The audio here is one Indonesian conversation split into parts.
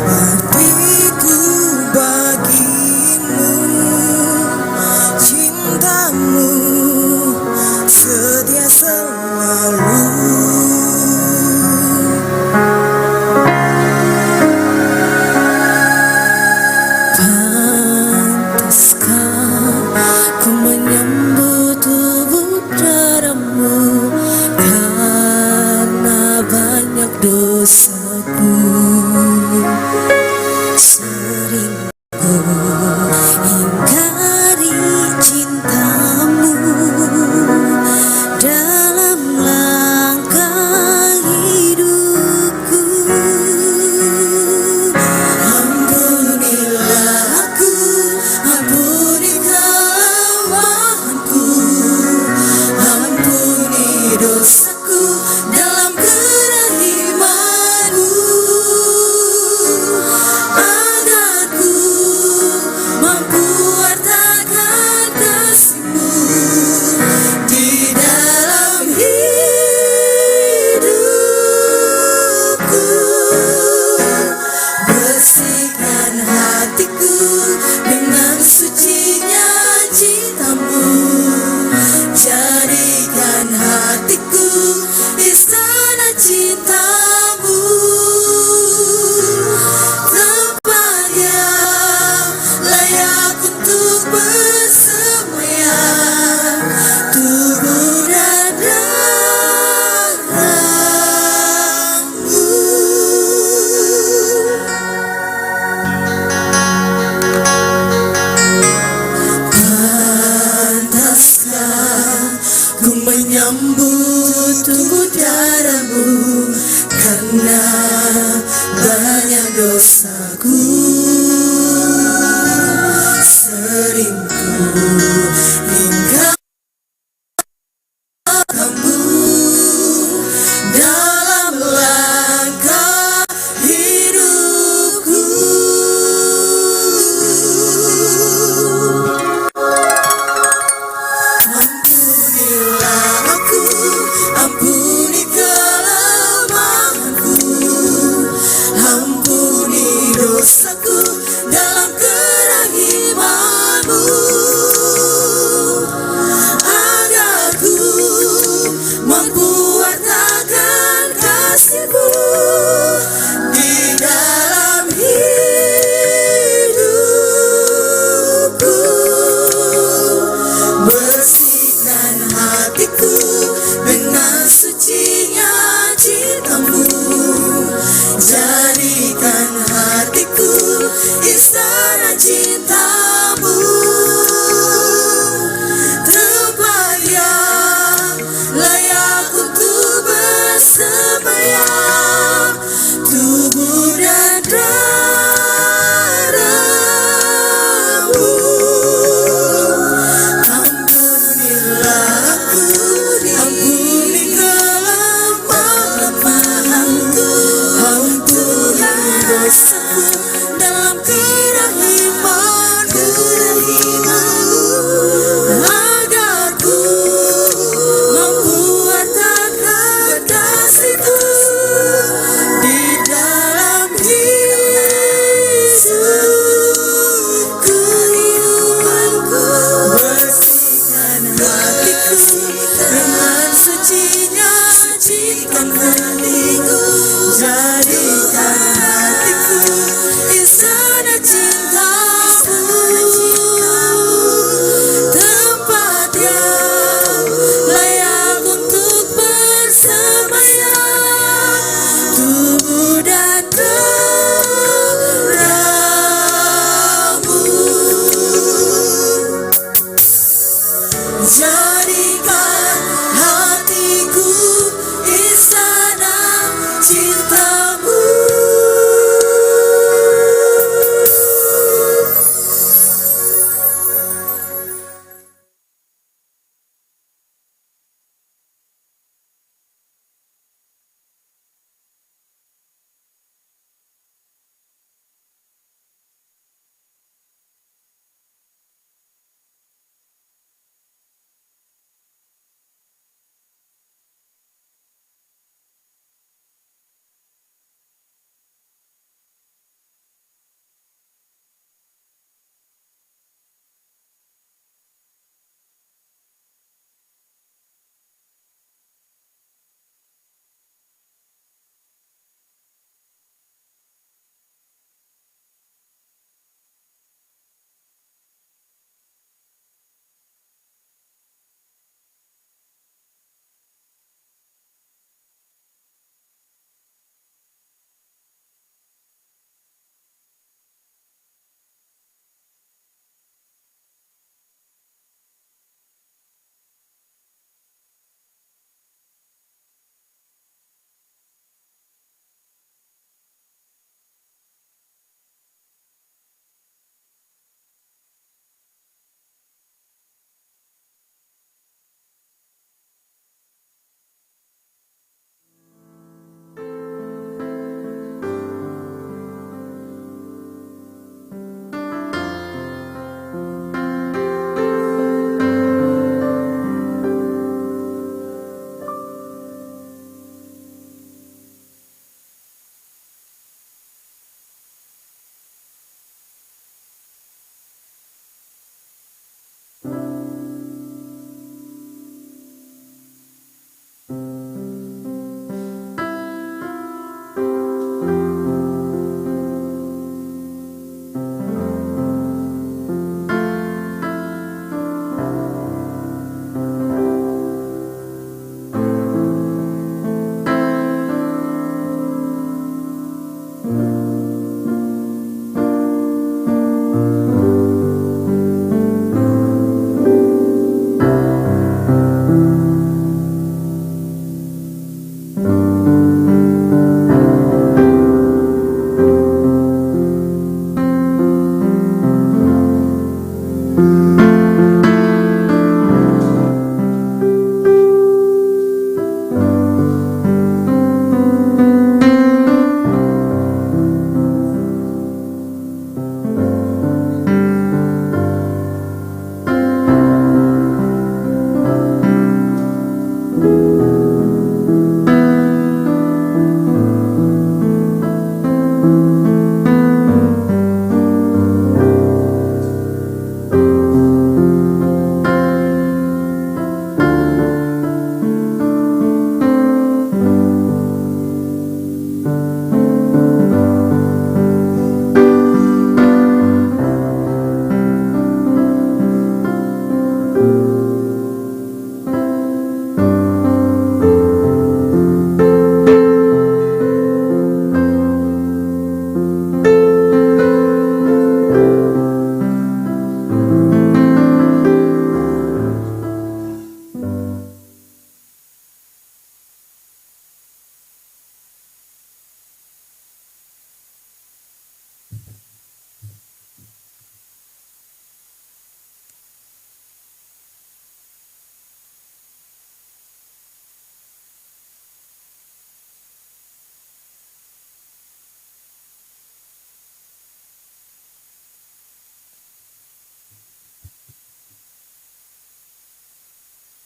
Artiku bagimu, cintamu setia selalu. Pantaskah ku menyambut tubuh daramu karena banyak dosaku. Sering ku ingkari cintamu dalam langkah hidupku. Ampunilah aku, ampuni kelemahanku, ampuni dosaku dalam kerahimanmu, agar ku mampu wartakan kasih-Mu di dalam hidupku. Bersihkan hatiku dengan sucinya cinta-Mu, jadikan hatiku istana cinta-Mu, tempat yang layak untuk bersemayam tubuh dan darah-Mu. Pantaskah ku menyambut tubuh darah-Mu karena banyak dosaku. Sering ku ingkar kamu dalam langkah hidupku. Ampunilah aku, ampuni kelemahanku, ampuni dosaku dalam kerahiman-Mu, agar ku mampu wartakan kasih-Mu di dalam hidupku. Bersihkan hatiku dengan sucinya cinta-Mu, jadikan hatiku istana cinta-Mu, tempat yang layak untuk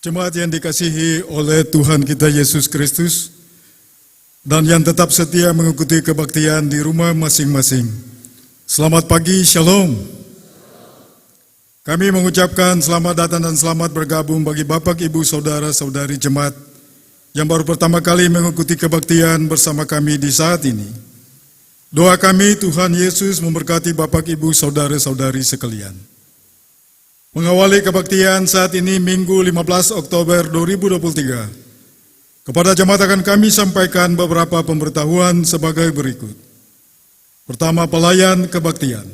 Jemaat yang dikasihi oleh Tuhan kita Yesus Kristus dan yang tetap setia mengikuti kebaktian di rumah masing-masing. Selamat pagi, Shalom. Kami mengucapkan selamat datang dan selamat bergabung bagi Bapak, Ibu, Saudara-saudari jemaat yang baru pertama kali mengikuti kebaktian bersama kami di saat ini. Doa kami Tuhan Yesus memberkati Bapak, Ibu, Saudara-saudari sekalian. Mengawali kebaktian saat ini Minggu 15 Oktober 2023. Kepada jemaat akan kami sampaikan beberapa pemberitahuan sebagai berikut. Pertama, pelayan kebaktian.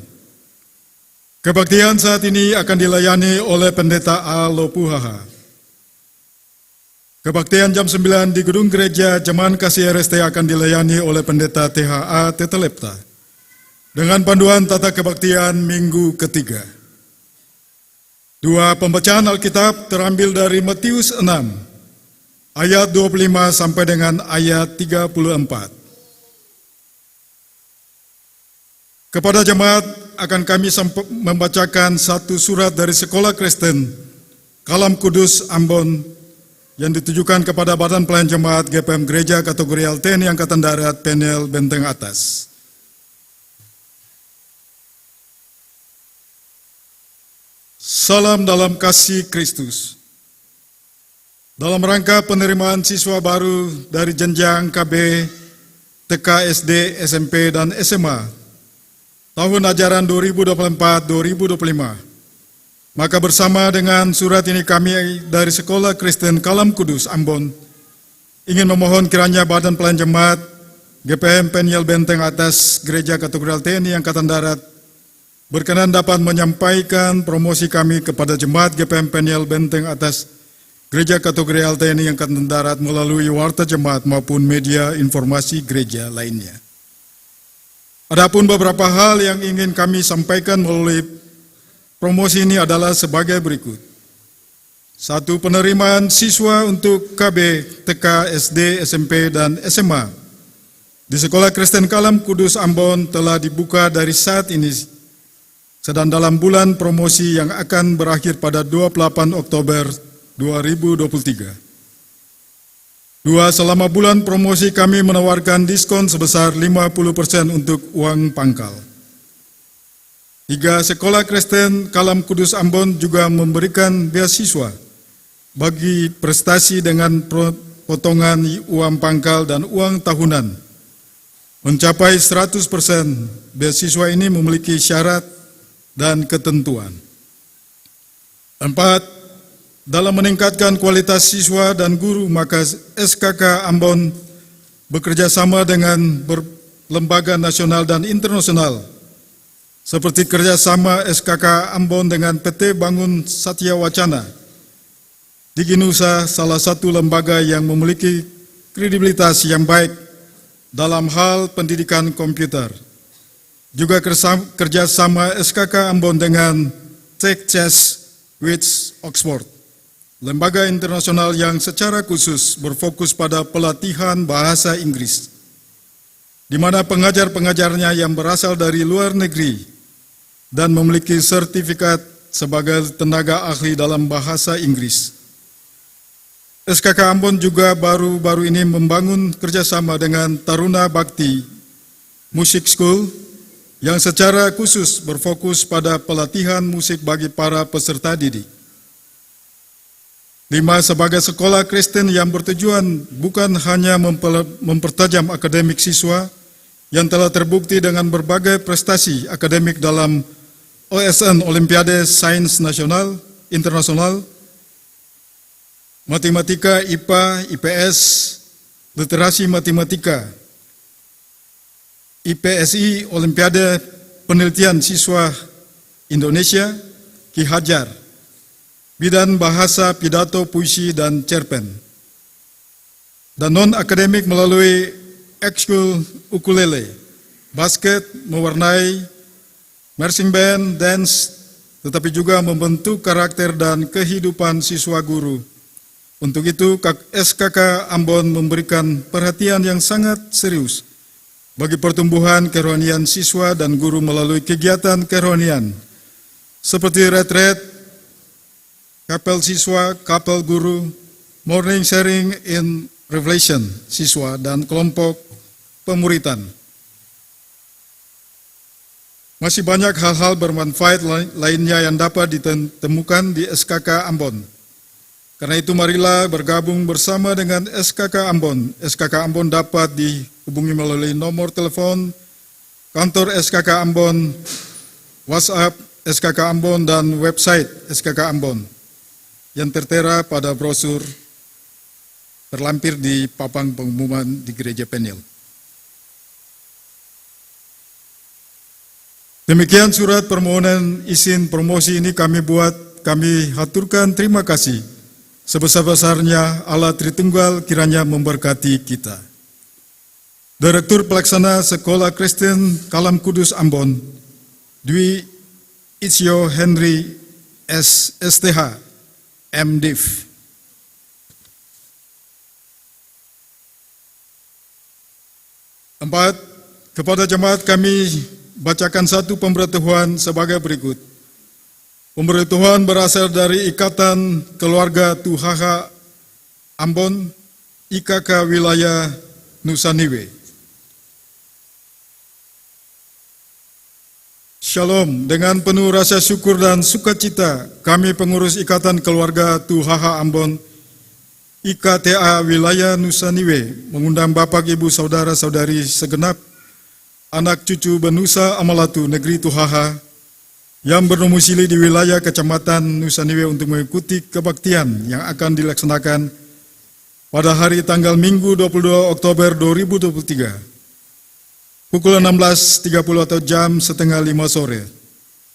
Kebaktian saat ini akan dilayani oleh Pendeta A. Lopuhaha. Kebaktian jam 9 di Gedung Gereja Jemaat Kasih RST akan dilayani oleh Pendeta THA Tetelepta dengan panduan tata kebaktian minggu ketiga. Dua pembacaan Alkitab terambil dari Matius 6, ayat 25 sampai dengan ayat 34. Kepada jemaat akan kami membacakan satu surat dari Sekolah Kristen Kalam Kudus Ambon yang ditujukan kepada Badan Pelayan Jemaat GPM Gereja Kategorial TNI Angkatan Darat Penel Benteng Atas. Salam dalam kasih Kristus. Dalam rangka penerimaan siswa baru dari jenjang KB, TK, SD, SMP, dan SMA tahun ajaran 2024-2025, maka bersama dengan surat ini kami dari Sekolah Kristen Kalam Kudus Ambon ingin memohon kiranya Badan Pelayan Jemaat GPM Penel Benteng Atas Gereja Kategorial TNI Angkatan Darat berkenan dapat menyampaikan promosi kami kepada Jemaat GPM Penel Benteng Atas Gereja Kategorial TNI Angkatan Darat melalui warta jemaat maupun media informasi gereja lainnya. Adapun beberapa hal yang ingin kami sampaikan melalui promosi ini adalah sebagai berikut. 1. Penerimaan siswa untuk KB, TK, SD, SMP, dan SMA di Sekolah Kristen Kalam Kudus Ambon telah dibuka dari saat ini sedang dalam bulan promosi yang akan berakhir pada 28 Oktober 2023. 2. Selama bulan promosi kami menawarkan diskon sebesar 50% untuk uang pangkal. 3. Sekolah Kristen Kalam Kudus Ambon juga memberikan beasiswa bagi prestasi dengan potongan uang pangkal dan uang tahunan. Mencapai 100%, beasiswa ini memiliki syarat dan ketentuan. 4. Dalam meningkatkan kualitas siswa dan guru, maka SKK Ambon bekerja sama dengan lembaga nasional dan internasional, seperti kerjasama SKK Ambon dengan PT Bangun Satya Wacana, Digi Nusa, salah satu lembaga yang memiliki kredibilitas yang baik dalam hal pendidikan komputer. Juga kerjasama SKK Ambon dengan Tech Chess with Oxford, lembaga internasional yang secara khusus berfokus pada pelatihan bahasa Inggris, di mana pengajar-pengajarnya yang berasal dari luar negeri dan memiliki sertifikat sebagai tenaga ahli dalam bahasa Inggris. SKK Ambon juga baru-baru ini membangun kerjasama dengan Taruna Bakti Music School yang secara khusus berfokus pada pelatihan musik bagi para peserta didik. 5. Sebagai sekolah Kristen yang bertujuan bukan hanya mempertajam akademik siswa yang telah terbukti dengan berbagai prestasi akademik dalam OSN Olimpiade Sains Nasional, Internasional, Matematika, IPA, IPS, Literasi Matematika, IPSI Olimpiade Penelitian Siswa Indonesia, Ki Hajar, bidang bahasa, pidato, puisi, dan cerpen. Dan non-akademik melalui ekskul ukulele, basket, mewarnai, marching band, dance, tetapi juga membentuk karakter dan kehidupan siswa guru. Untuk itu, SKK Ambon memberikan perhatian yang sangat serius bagi pertumbuhan kerohanian siswa dan guru melalui kegiatan kerohanian seperti retret, kapel siswa, kapel guru, morning sharing in Revelation siswa, dan kelompok pemuritan. Masih banyak hal-hal bermanfaat lainnya yang dapat ditemukan di SKK Ambon. Karena itu marilah bergabung bersama dengan SKK Ambon. SKK Ambon dapat dihubungi melalui nomor telepon kantor SKK Ambon, WhatsApp SKK Ambon, dan website SKK Ambon yang tertera pada brosur terlampir di papan pengumuman di Gereja Penil. Demikian surat permohonan izin promosi ini kami haturkan terima kasih sebesar-besarnya. Allah Tritunggal kiranya memberkati kita. Direktur Pelaksana Sekolah Kristen Kalam Kudus Ambon, Dwi Ichyo Henry STH, MDiv. Empat, kepada jemaat kami bacakan satu pemberitahuan sebagai berikut. Pemberitahuan berasal dari Ikatan Keluarga Tuhaha Ambon, IKK Wilayah Nusa Niue. Shalom, dengan penuh rasa syukur dan sukacita, kami pengurus Ikatan Keluarga Tuhaha Ambon, IKTA Wilayah Nusa Niue mengundang Bapak Ibu Saudara-saudari segenap anak cucu Benusa Amalatu Negeri Tuhaha yang berdomisili di wilayah Kecamatan Nusa Niue untuk mengikuti kebaktian yang akan dilaksanakan pada hari tanggal Minggu 22 Oktober 2023 pukul 16.30 atau jam setengah 5 sore,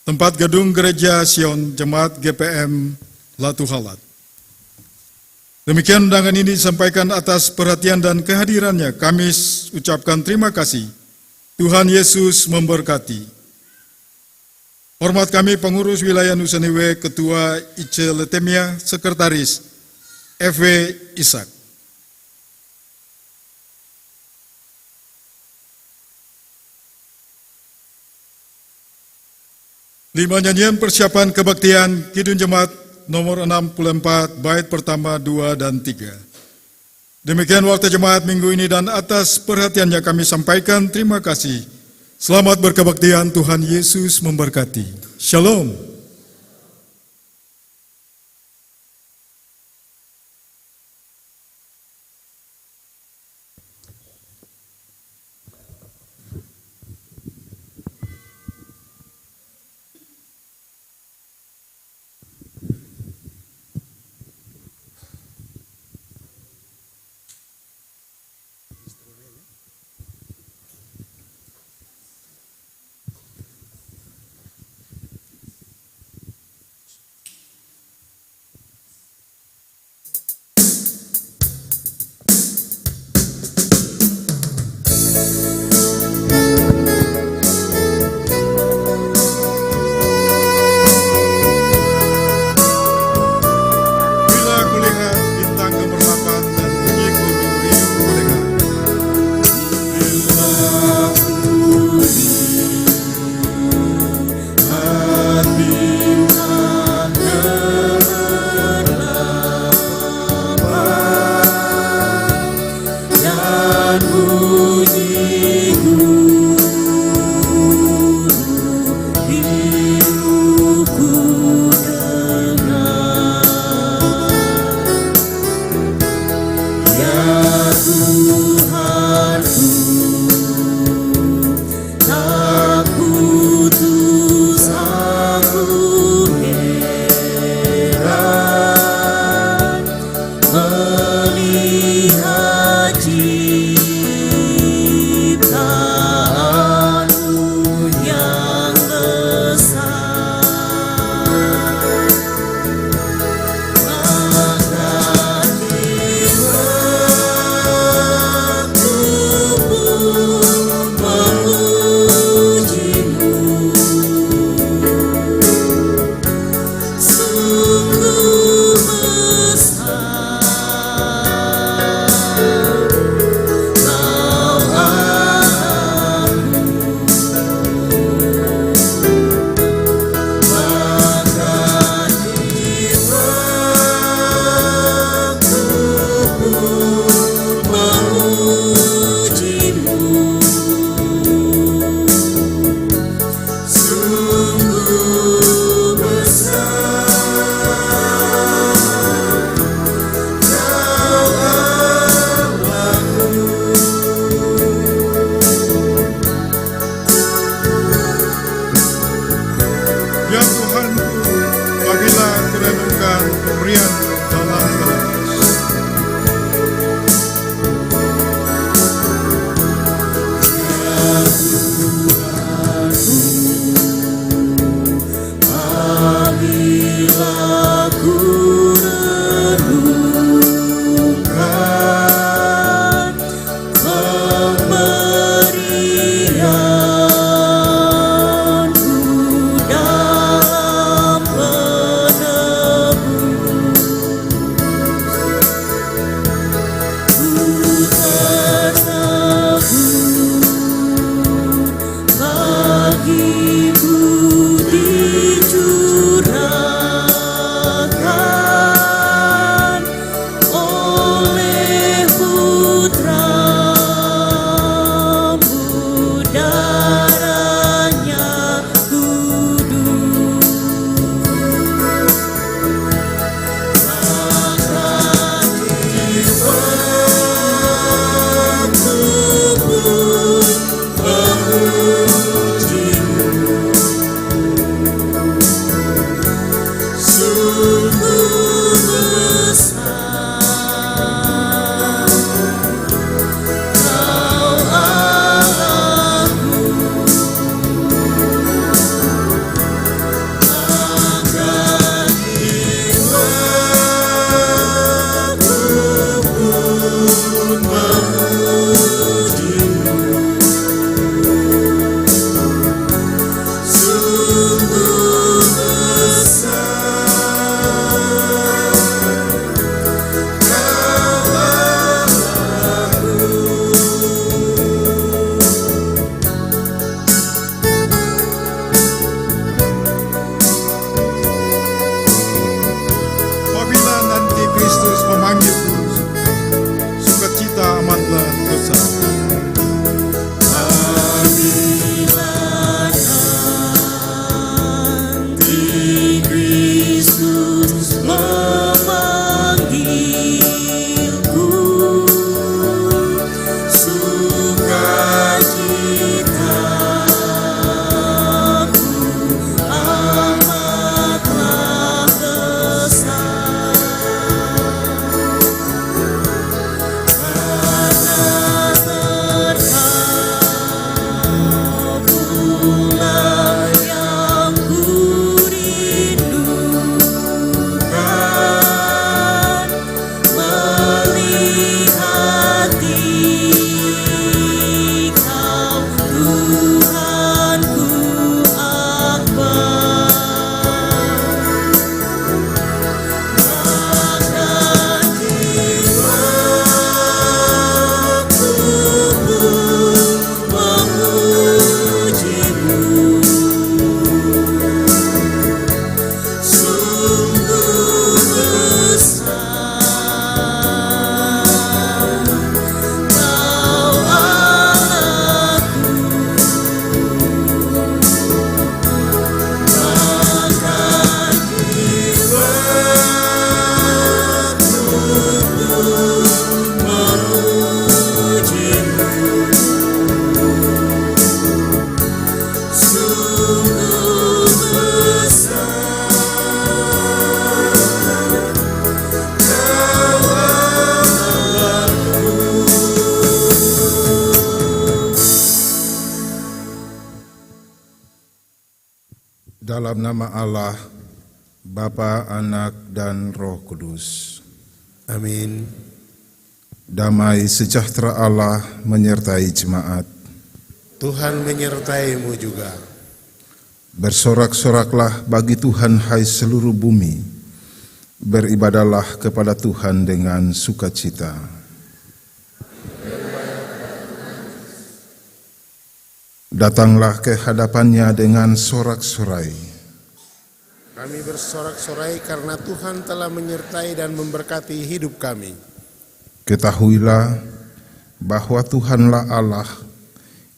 tempat gedung Gereja Sion Jemaat GPM Latu Halat. Demikian undangan ini disampaikan atas perhatian dan kehadirannya. Kami ucapkan terima kasih. Tuhan Yesus memberkati. Hormat kami pengurus wilayah Nusa Niue, Ketua IC Letemia, Sekretaris FW Ishak. Lima nyanyian persiapan kebaktian Kidung Jemaat nomor 64, bait pertama, 2, dan 3. Demikian waktu jemaat minggu ini dan atas perhatiannya kami sampaikan terima kasih. Selamat berkebaktian, Tuhan Yesus memberkati. Shalom. Dalam nama Allah, Bapa, Anak, dan Roh Kudus. Amin. Damai sejahtera Allah menyertai jemaat. Tuhan menyertaimu juga. Bersorak-soraklah bagi Tuhan hai seluruh bumi. Beribadahlah kepada Tuhan dengan sukacita. Datanglah ke hadapannya dengan sorak-sorai. Kami bersorak-sorai karena Tuhan telah menyertai dan memberkati hidup kami. Ketahuilah bahwa Tuhanlah Allah,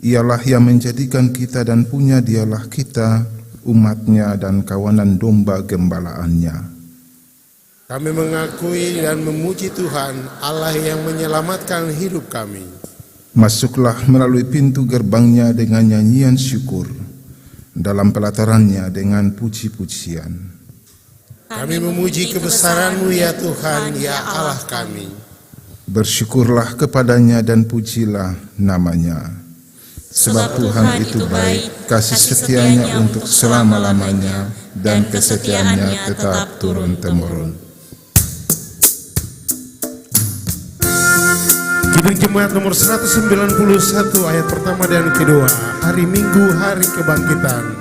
Ialah yang menjadikan kita dan punya Dialah kita, umatnya dan kawanan domba gembalaannya. Kami mengakui dan memuji Tuhan, Allah yang menyelamatkan hidup kami. Masuklah melalui pintu gerbangnya dengan nyanyian syukur, dalam pelatarannya dengan puji-pujian. Kami memuji kebesaran-Mu ya Tuhan, ya Allah kami. Bersyukurlah kepadanya dan pujilah namanya. Sebab Tuhan itu baik, kasih setianya untuk selama-lamanya, dan kesetiaannya tetap turun-temurun. Kidung Jemaat nomor 191 ayat pertama dan kedua, hari Minggu, hari kebangkitan.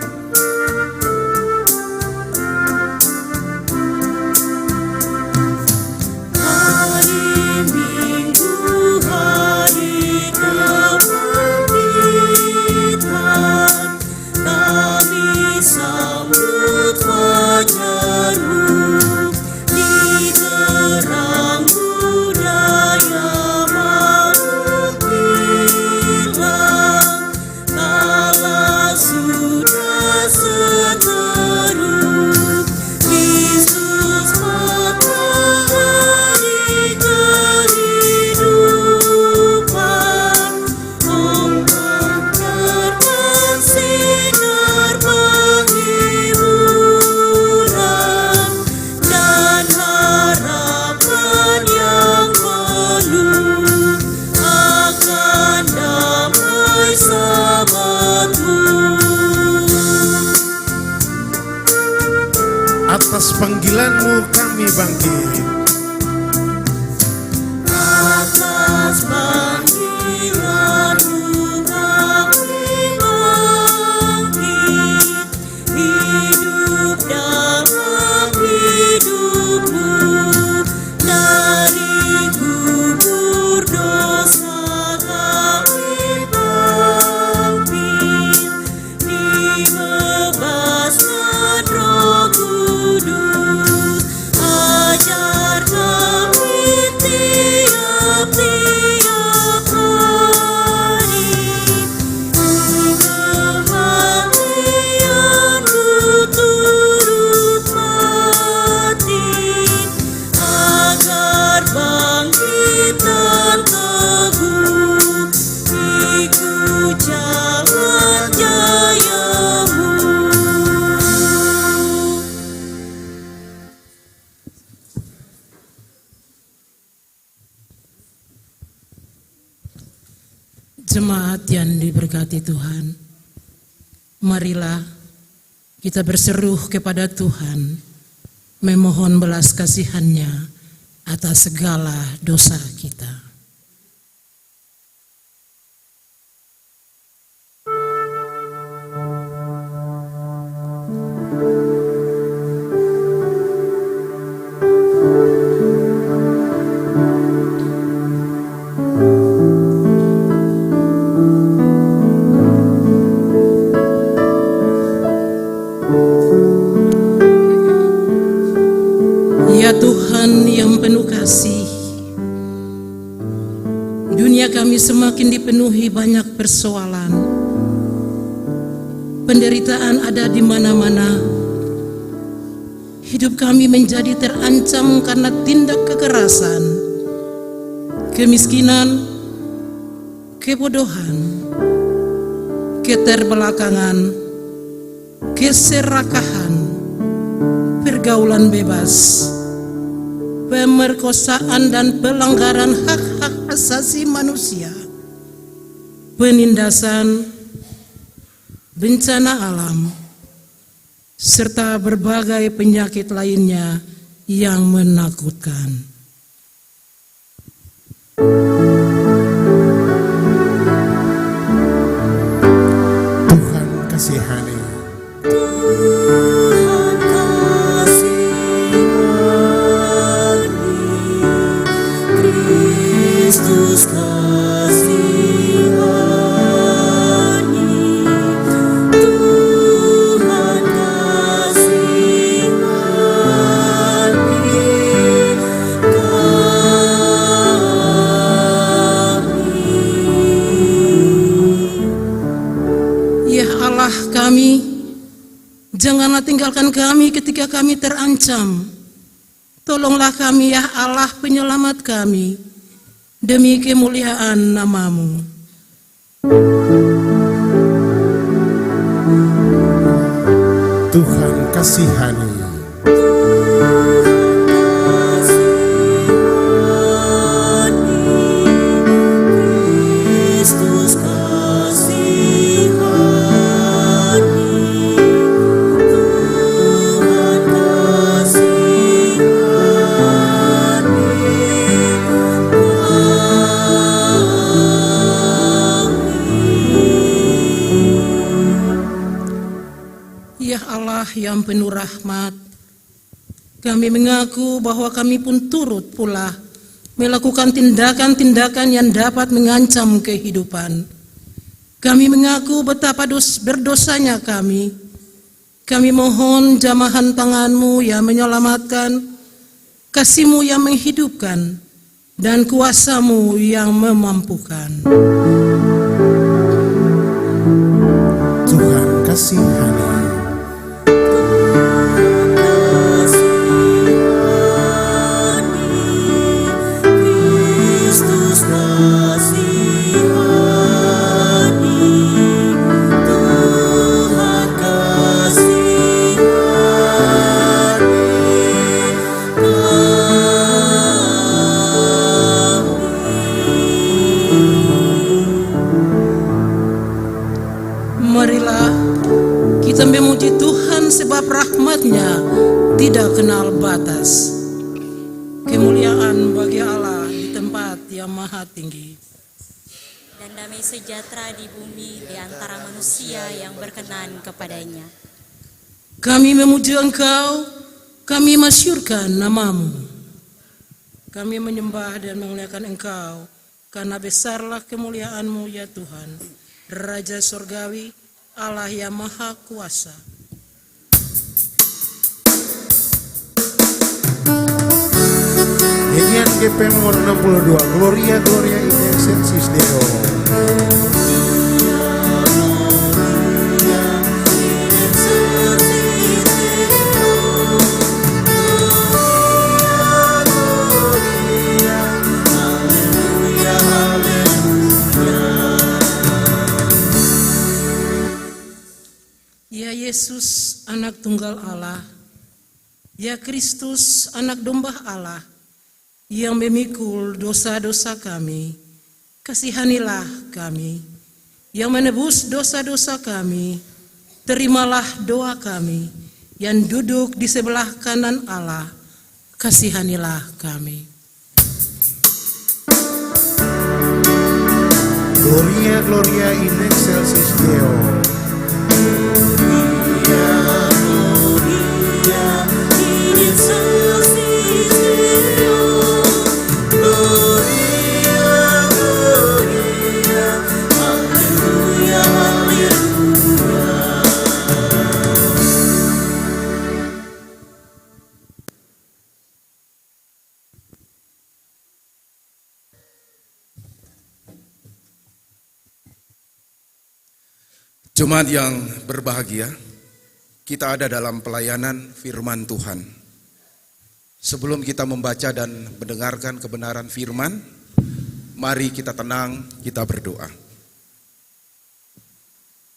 Atas panggilan-Mu kami bangkit. Atas panggilan-Mu kami bangkit, hidup dalam hidup-Mu, dari kubur dosa kami bangkit, dibebaskan Roh Kudus, ajar kami tiap-tiap hari, kematian-Mu turut mati, agar bangkit dan teguh, ikut jalan jaya-Mu. Jemaat yang diberkati Tuhan, marilah kita berseru kepada Tuhan, memohon belas kasihan-Nya atas segala dosa kita. Ya Tuhan yang penuh kasih, dunia kami semakin dipenuhi banyak persoalan. Penderitaan ada di mana-mana. Hidup kami menjadi terancam karena tindak kekerasan, kemiskinan, kebodohan, keterbelakangan, keserakahan, pergaulan bebas, pemerkosaan dan pelanggaran hak-hak asasi manusia, penindasan, bencana alam, serta berbagai penyakit lainnya yang menakutkan. Tuhan kasihani. Tuhan kasihani, Kristus kasihani, Tuhan kasihani Ya Allah kami, janganlah tinggalkan kami ketika kami terancam. Tolonglah kami ya Allah penyelamat kami, demi kemuliaan nama-Mu. Tuhan kasihani. Kristus kasihani, Tuhan kasihani. Ya Allah yang penuh rahmat, kami mengaku bahwa kami pun turut pula melakukan tindakan-tindakan yang dapat mengancam kehidupan. Kami mengaku betapa berdosanya kami. Kami mohon jamahan tangan-Mu yang menyelamatkan, kasih-Mu yang menghidupkan, dan kuasa-Mu yang memampukan. Tuhan kasihani. Kristus kasihani, Tuhan kasihani. Marilah kita memuji Tuhan sebab rahmat-Nya tidak kenal batas. Kemuliaan bagi Allah di tempat yang maha tinggi. Dan damai sejahtera di bumi di antara manusia yang berkenan kepadanya. Kami memuji Engkau, kami masyurkan nama-Mu. Kami menyembah dan memuliakan Engkau, karena besarlah kemuliaan-Mu ya Tuhan, Raja Surgawi, Allah yang maha kuasa. Nyanyian GP nomor 62, Gloria Gloria in excelsis Deo. Ya Yesus, anak tunggal Allah, ya Kristus, anak domba Allah, yang memikul dosa-dosa kami, kasihanilah kami. Yang menebus dosa-dosa kami, terimalah doa kami. Yang duduk di sebelah kanan Allah, kasihanilah kami. Gloria Gloria in excelsis Deo. Jemaat yang berbahagia, kita ada dalam pelayanan firman Tuhan. Sebelum kita membaca dan mendengarkan kebenaran firman, mari kita tenang, kita berdoa.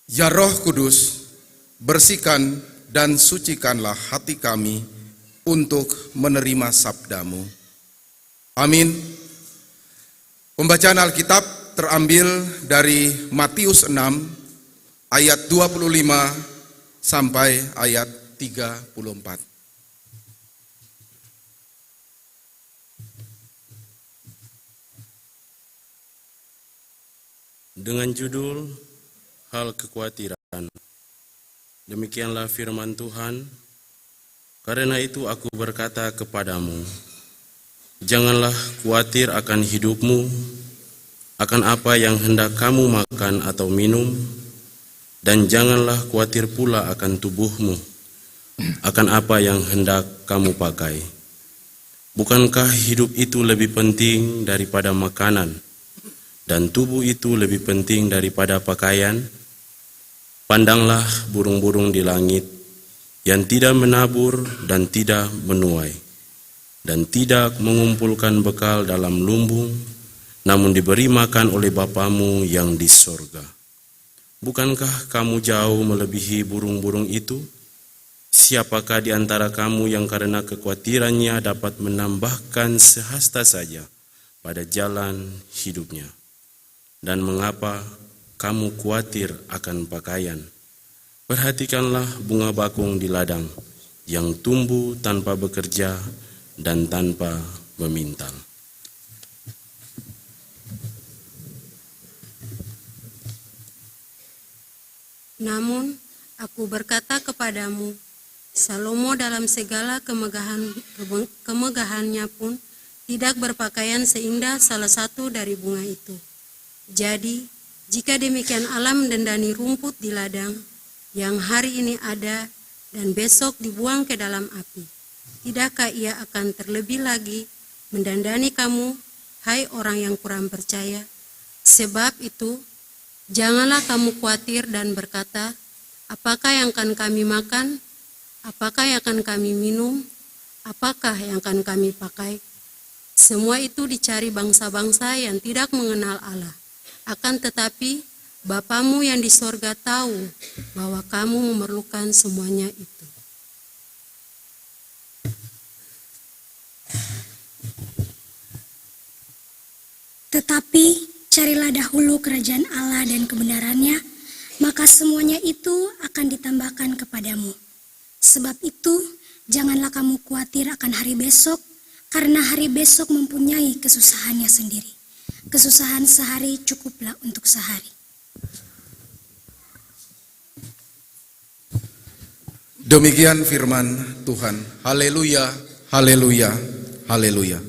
Ya Roh Kudus, bersihkan dan sucikanlah hati kami untuk menerima sabda-Mu. Amin. Pembacaan Alkitab terambil dari Matius 6 ayat 25 sampai ayat 34. Dengan judul Hal Kekhawatiran. Demikianlah firman Tuhan. Karena itu aku berkata kepadamu, janganlah khawatir akan hidupmu, akan apa yang hendak kamu makan atau minum, dan janganlah khawatir pula akan tubuhmu, akan apa yang hendak kamu pakai. Bukankah hidup itu lebih penting daripada makanan, dan tubuh itu lebih penting daripada pakaian? Pandanglah burung-burung di langit, yang tidak menabur dan tidak menuai, dan tidak mengumpulkan bekal dalam lumbung, namun diberi makan oleh Bapamu yang di sorga. Bukankah kamu jauh melebihi burung-burung itu? Siapakah di antara kamu yang karena kekhawatirannya dapat menambahkan sehasta saja pada jalan hidupnya? Dan mengapa kamu khawatir akan pakaian? Perhatikanlah bunga bakung di ladang yang tumbuh tanpa bekerja dan tanpa memintal. Namun aku berkata kepadamu, Salomo dalam segala kemegahannya pun tidak berpakaian seindah salah satu dari bunga itu. Jadi, jika demikian alam mendandani rumput di ladang, yang hari ini ada dan besok dibuang ke dalam api, tidakkah ia akan terlebih lagi mendandani kamu, hai orang yang kurang percaya? Sebab itu, janganlah kamu khawatir dan berkata, apakah yang akan kami makan? Apakah yang akan kami minum? Apakah yang akan kami pakai? Semua itu dicari bangsa-bangsa yang tidak mengenal Allah. Akan tetapi, Bapamu yang di sorga tahu bahwa kamu memerlukan semuanya itu. Tetapi carilah dahulu kerajaan Allah dan kebenarannya, maka semuanya itu akan ditambahkan kepadamu. Sebab itu, janganlah kamu khawatir akan hari besok, karena hari besok mempunyai kesusahannya sendiri. Kesusahan sehari cukuplah untuk sehari. Demikian firman Tuhan. Haleluya, haleluya, haleluya.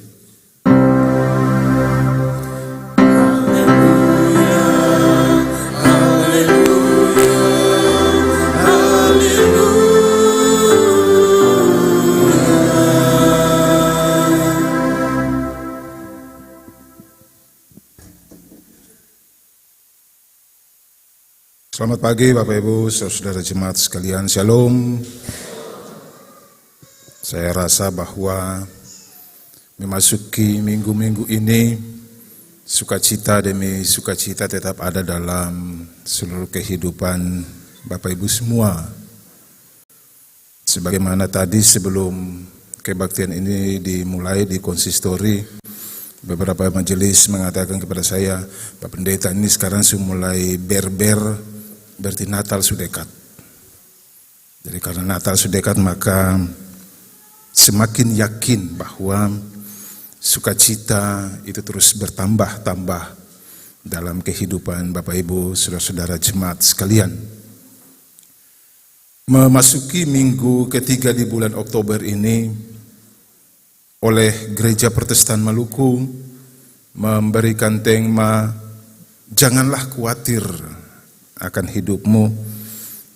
Selamat pagi Bapak Ibu, saudara jemaat sekalian, Shalom. Saya rasa bahwa memasuki minggu-minggu ini, sukacita demi sukacita tetap ada dalam seluruh kehidupan Bapak Ibu semua. Sebagaimana tadi sebelum kebaktian ini dimulai di konsistori, beberapa majelis mengatakan kepada saya, Pak Pendeta ini sekarang sudah mulai berber, berarti Natal sudah dekat. Jadi karena Natal sudah dekat, maka semakin yakin bahwa sukacita itu terus bertambah-tambah dalam kehidupan Bapak Ibu, saudara-saudara jemaat sekalian. Memasuki minggu ketiga di bulan Oktober ini, oleh Gereja Protestan Maluku memberikan tema janganlah khawatir akan hidupmu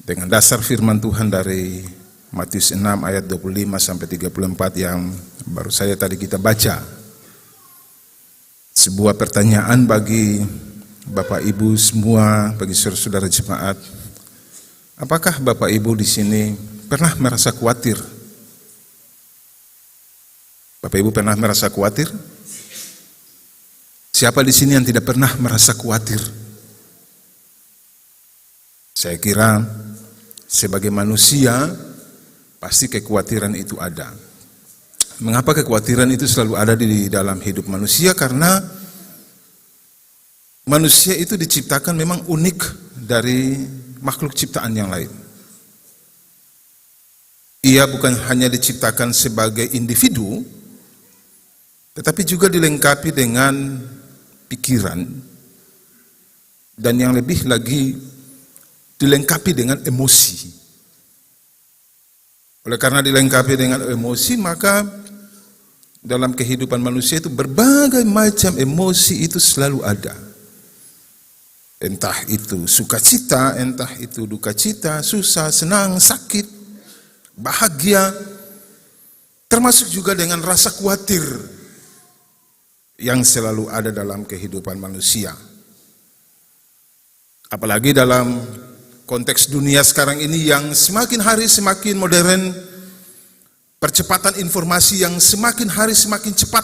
dengan dasar firman Tuhan dari Matius 6 ayat 25 sampai 34 yang baru saya tadi kita baca. Sebuah pertanyaan bagi Bapak Ibu semua, bagi saudara-saudara jemaat. Apakah Bapak Ibu di sini pernah merasa khawatir? Bapak Ibu pernah merasa khawatir? Siapa di sini yang tidak pernah merasa khawatir? Saya kira sebagai manusia pasti kekhawatiran itu ada. Mengapa kekhawatiran itu selalu ada di dalam hidup manusia? Karena manusia itu diciptakan memang unik dari makhluk ciptaan yang lain. Ia bukan hanya diciptakan sebagai individu, tetapi juga dilengkapi dengan pikiran, dan yang lebih lagi dilengkapi dengan emosi. Oleh karena dilengkapi dengan emosi, maka dalam kehidupan manusia itu berbagai macam emosi itu selalu ada. Entah itu sukacita, entah itu duka cita, susah, senang, sakit, bahagia, termasuk juga dengan rasa khawatir yang selalu ada dalam kehidupan manusia. Apalagi dalam konteks dunia sekarang ini yang semakin hari semakin modern, percepatan informasi yang semakin hari semakin cepat,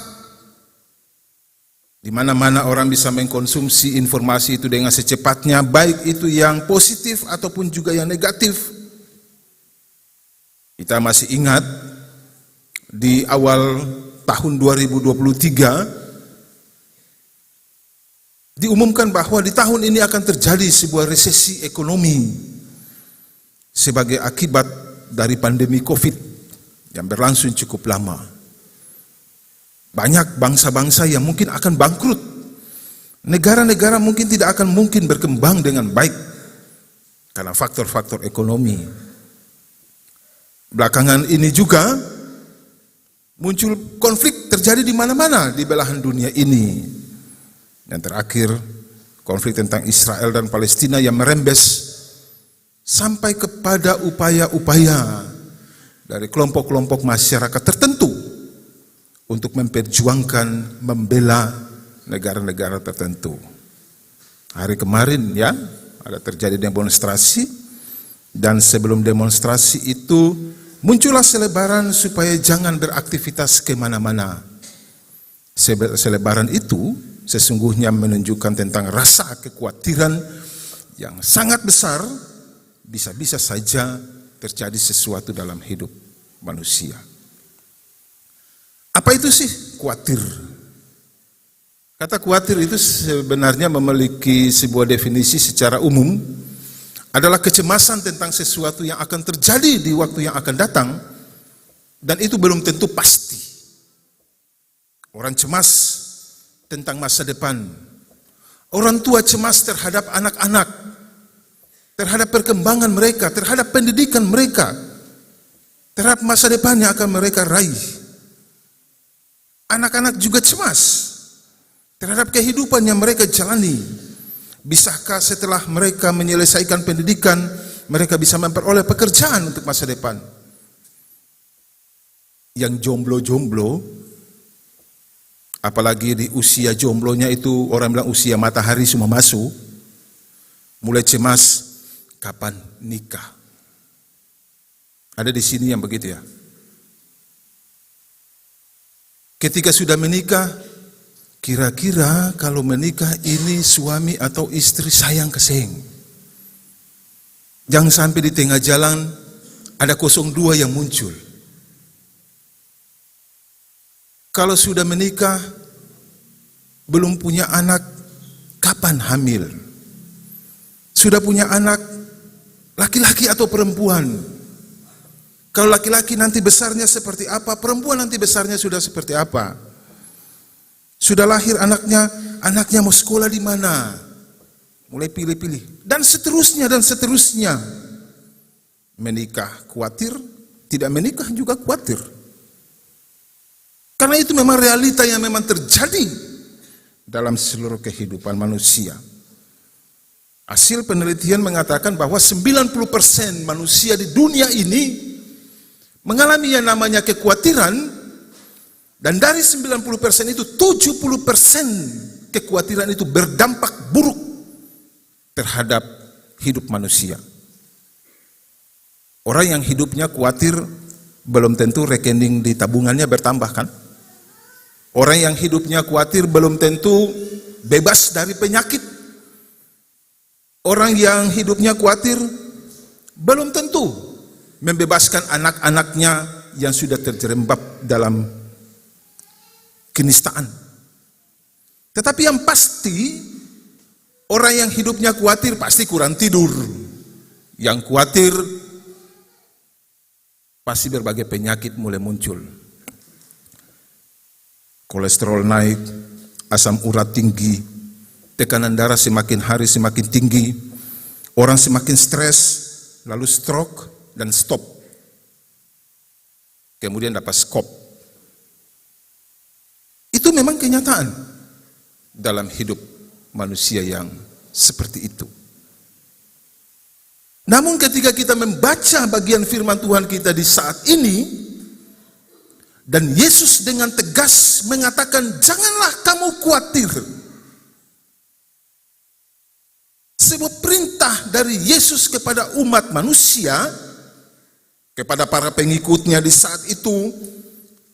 di mana-mana orang bisa mengkonsumsi informasi itu dengan secepatnya, baik itu yang positif ataupun juga yang negatif. Kita masih ingat di awal tahun 2023 diumumkan bahwa di tahun ini akan terjadi sebuah resesi ekonomi sebagai akibat dari pandemi COVID yang berlangsung cukup lama. Banyak bangsa-bangsa yang mungkin akan bangkrut. Negara-negara mungkin tidak akan mungkin berkembang dengan baik karena faktor-faktor ekonomi. Belakangan ini juga muncul konflik terjadi di mana-mana di belahan dunia ini. Yang terakhir, konflik tentang Israel dan Palestina yang merembes sampai kepada upaya-upaya dari kelompok-kelompok masyarakat tertentu untuk memperjuangkan, membela negara-negara tertentu. Hari kemarin ya, ada terjadi demonstrasi, dan sebelum demonstrasi itu muncullah selebaran supaya jangan beraktivitas kemana-mana. Selebaran itu sesungguhnya menunjukkan tentang rasa kekhawatiran yang sangat besar, bisa-bisa saja terjadi sesuatu dalam hidup manusia. Apa itu sih khawatir? Kata khawatir itu sebenarnya memiliki sebuah definisi secara umum, adalah kecemasan tentang sesuatu yang akan terjadi di waktu yang akan datang, dan itu belum tentu pasti. Orang cemas tentang masa depan. Orang tua cemas terhadap anak-anak, terhadap perkembangan mereka, terhadap pendidikan mereka, terhadap masa depan yang akan mereka raih. Anak-anak juga cemas terhadap kehidupan yang mereka jalani. Bisakah setelah mereka menyelesaikan pendidikan, mereka bisa memperoleh pekerjaan untuk masa depan? Yang jomblo-jomblo, apalagi di usia jomblonya itu, orang bilang usia matahari semua masuk, mulai cemas kapan nikah. Ada di sini yang begitu ya. Ketika sudah menikah, kira-kira kalau menikah ini suami atau istri sayang keseng. Jangan sampai di tengah jalan ada 02 yang muncul. Kalau sudah menikah, belum punya anak, kapan hamil? Sudah punya anak, laki-laki atau perempuan? Kalau laki-laki nanti besarnya seperti apa? Perempuan nanti besarnya sudah seperti apa? Sudah lahir anaknya mau sekolah di mana? Mulai pilih-pilih. Dan seterusnya, dan seterusnya. Menikah khawatir, tidak menikah juga khawatir. Karena itu memang realita yang memang terjadi dalam seluruh kehidupan manusia. Hasil penelitian mengatakan bahwa 90% manusia di dunia ini mengalami yang namanya kekhawatiran, dan dari 90% itu 70% kekhawatiran itu berdampak buruk terhadap hidup manusia. Orang yang hidupnya khawatir belum tentu rekening di tabungannya bertambah kan? Orang yang hidupnya khawatir belum tentu bebas dari penyakit. Orang yang hidupnya khawatir belum tentu membebaskan anak-anaknya yang sudah terjerembab dalam kenistaan. Tetapi yang pasti, orang yang hidupnya khawatir pasti kurang tidur. Yang khawatir pasti berbagai penyakit mulai muncul. Kolesterol naik, asam urat tinggi, tekanan darah semakin hari semakin tinggi, orang semakin stres, lalu stroke dan stop. Kemudian dapat skop. Itu memang kenyataan dalam hidup manusia yang seperti itu. Namun ketika kita membaca bagian firman Tuhan kita di saat ini, dan Yesus dengan tegas mengatakan, janganlah kamu khawatir. Sebuah perintah dari Yesus kepada umat manusia, kepada para pengikutnya di saat itu,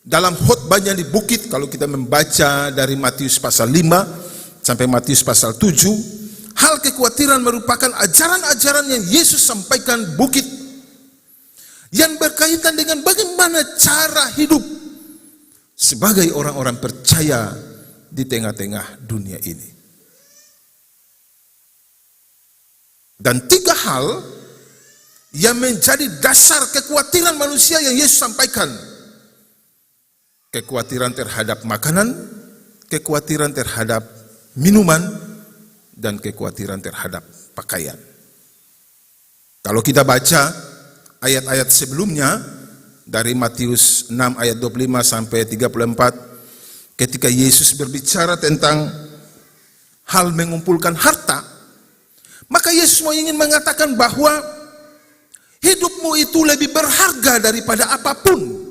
dalam khotbahnya di bukit, kalau kita membaca dari Matius pasal 5 sampai Matius pasal 7, hal kekhawatiran merupakan ajaran-ajaran yang Yesus sampaikan bukit, yang berkaitan dengan bagaimana cara hidup sebagai orang-orang percaya di tengah-tengah dunia ini. Dan 3 hal yang menjadi dasar kekhawatiran manusia yang Yesus sampaikan. Kekhawatiran terhadap makanan, kekhawatiran terhadap minuman, dan kekhawatiran terhadap pakaian. Kalau kita baca ayat-ayat sebelumnya, dari Matius 6 ayat 25 sampai 34, ketika Yesus berbicara tentang hal mengumpulkan harta, maka Yesus mau ingin mengatakan bahwa hidupmu itu lebih berharga daripada apapun.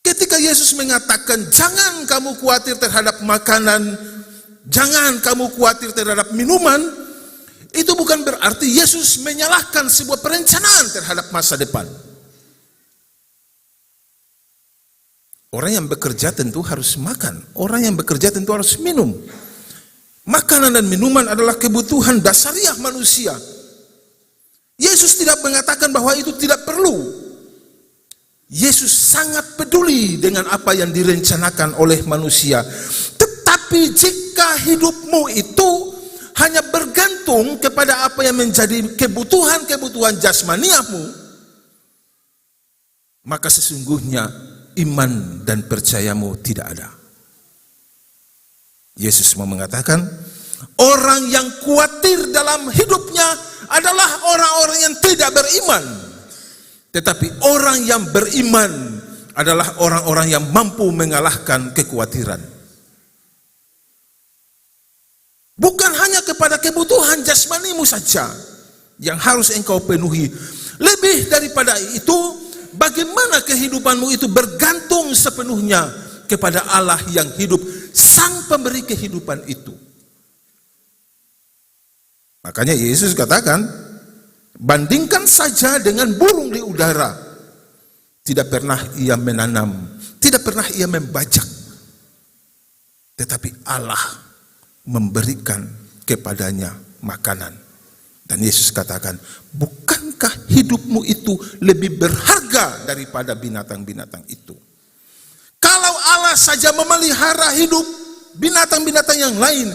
Ketika Yesus mengatakan jangan kamu khawatir terhadap makanan, jangan kamu khawatir terhadap minuman, itu bukan berarti Yesus menyalahkan sebuah perencanaan terhadap masa depan. Orang yang bekerja tentu harus makan, orang yang bekerja tentu harus minum. Makanan dan minuman adalah kebutuhan dasariah manusia. Yesus tidak mengatakan bahwa itu tidak perlu. Yesus sangat peduli dengan apa yang direncanakan oleh manusia. Tetapi jika hidupmu itu hanya bergantung kepada apa yang menjadi kebutuhan-kebutuhan jasmaniahmu, maka sesungguhnya iman dan percayamu tidak ada. Yesus mau mengatakan, orang yang khawatir dalam hidupnya adalah orang-orang yang tidak beriman. Tetapi orang yang beriman adalah orang-orang yang mampu mengalahkan kekhawatiran. Bukan hanya kepada kebutuhan jasmanimu saja yang harus engkau penuhi. Lebih daripada itu, bagaimana kehidupanmu itu bergantung sepenuhnya kepada Allah yang hidup, sang pemberi kehidupan itu. Makanya Yesus katakan, bandingkan saja dengan burung di udara. Tidak pernah ia menanam, tidak pernah ia membajak. Tetapi Allah memberikan kepadanya makanan. Dan Yesus katakan, bukankah hidupmu itu lebih berharga daripada binatang-binatang itu? Kalau Allah saja memelihara hidup binatang-binatang yang lain,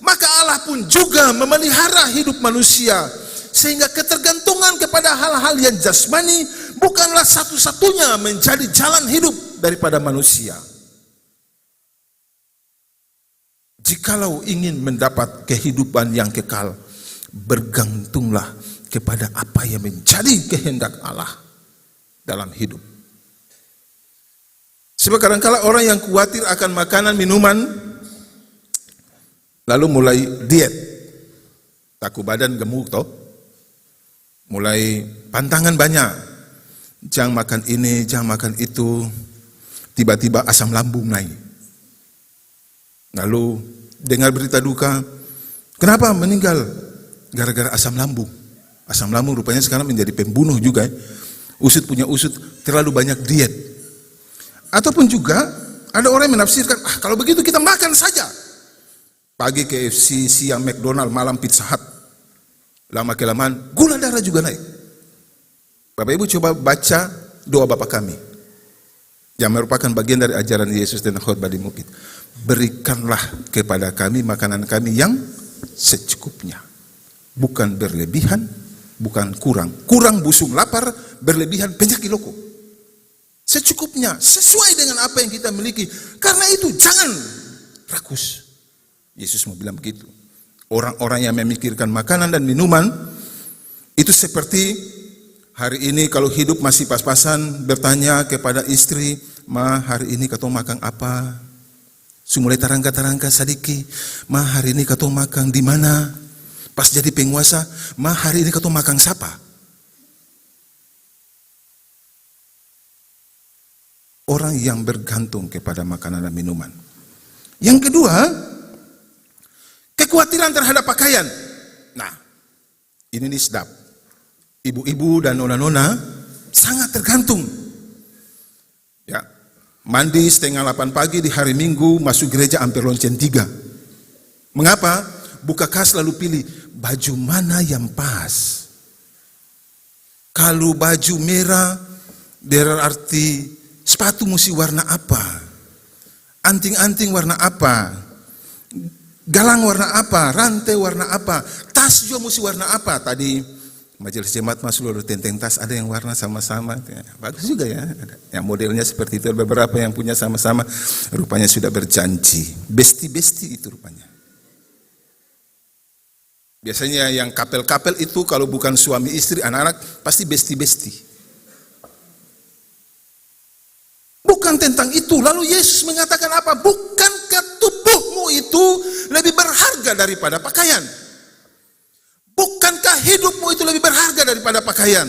maka Allah pun juga memelihara hidup manusia. Sehingga ketergantungan kepada hal-hal yang jasmani bukanlah satu-satunya menjadi jalan hidup daripada manusia. Jikalau ingin mendapat kehidupan yang kekal, bergantunglah kepada apa yang menjadi kehendak Allah dalam hidup. Sebab kadang-kala orang yang khawatir akan makanan, minuman, lalu mulai diet, taku badan gemuk toh, mulai pantangan banyak, jangan makan ini, jangan makan itu, tiba-tiba asam lambung naik. Lalu dengar berita duka, kenapa meninggal? Gara-gara asam lambung. Asam lambung rupanya sekarang menjadi pembunuh juga. Usut punya usut, terlalu banyak diet. Ataupun juga ada orang yang menafsirkan, kalau begitu kita makan saja. Pagi KFC, siang McDonald, malam Pizza Hut. Lama-kelamaan gula darah juga naik. Bapak Ibu coba baca doa Bapa kami, yang merupakan bagian dari ajaran Yesus tentang khotbah di bukit. Berikanlah kepada kami makanan kami yang secukupnya, bukan berlebihan, bukan kurang. Kurang, busung, lapar, berlebihan, penyakit loko. Secukupnya, sesuai dengan apa yang kita miliki. Karena itu jangan rakus. Yesus mau bilang begitu. Orang-orang yang memikirkan makanan dan minuman, itu seperti hari ini kalau hidup masih pas-pasan, bertanya kepada istri, "Ma, hari ini katong makan apa?" Sumulai tarangka-tarangka sadiki, "Ma, hari ini katong makan di mana?" Pas jadi penguasa, "Ma, hari ini katong makan siapa?" Orang yang bergantung kepada makanan dan minuman. Yang kedua, kekhawatiran terhadap pakaian. Nah, ini nih sedap. Ibu-ibu dan nona-nona sangat tergantung. Ya, mandi setengah 8 pagi di hari Minggu, masuk gereja hampir lonceng 3. Mengapa? Buka kas lalu pilih baju mana yang pas. Kalau baju merah, berarti sepatu mesti warna apa? Anting-anting warna apa? Galang warna apa? Rantai warna apa? Tas juga mesti warna apa? Tadi majelis jemaat masuk lalu tenteng tas, ada yang warna sama-sama. Bagus juga ya. Yang modelnya seperti itu, beberapa yang punya sama-sama. Rupanya sudah berjanji. Besti-besti itu rupanya. Biasanya yang kapel-kapel itu kalau bukan suami istri, anak-anak pasti besti-besti. Bukan tentang itu. Lalu Yesus mengatakan apa? Bukankah tubuhmu itu lebih berharga daripada pakaian? Bukankah hidupmu itu lebih berharga daripada pakaian?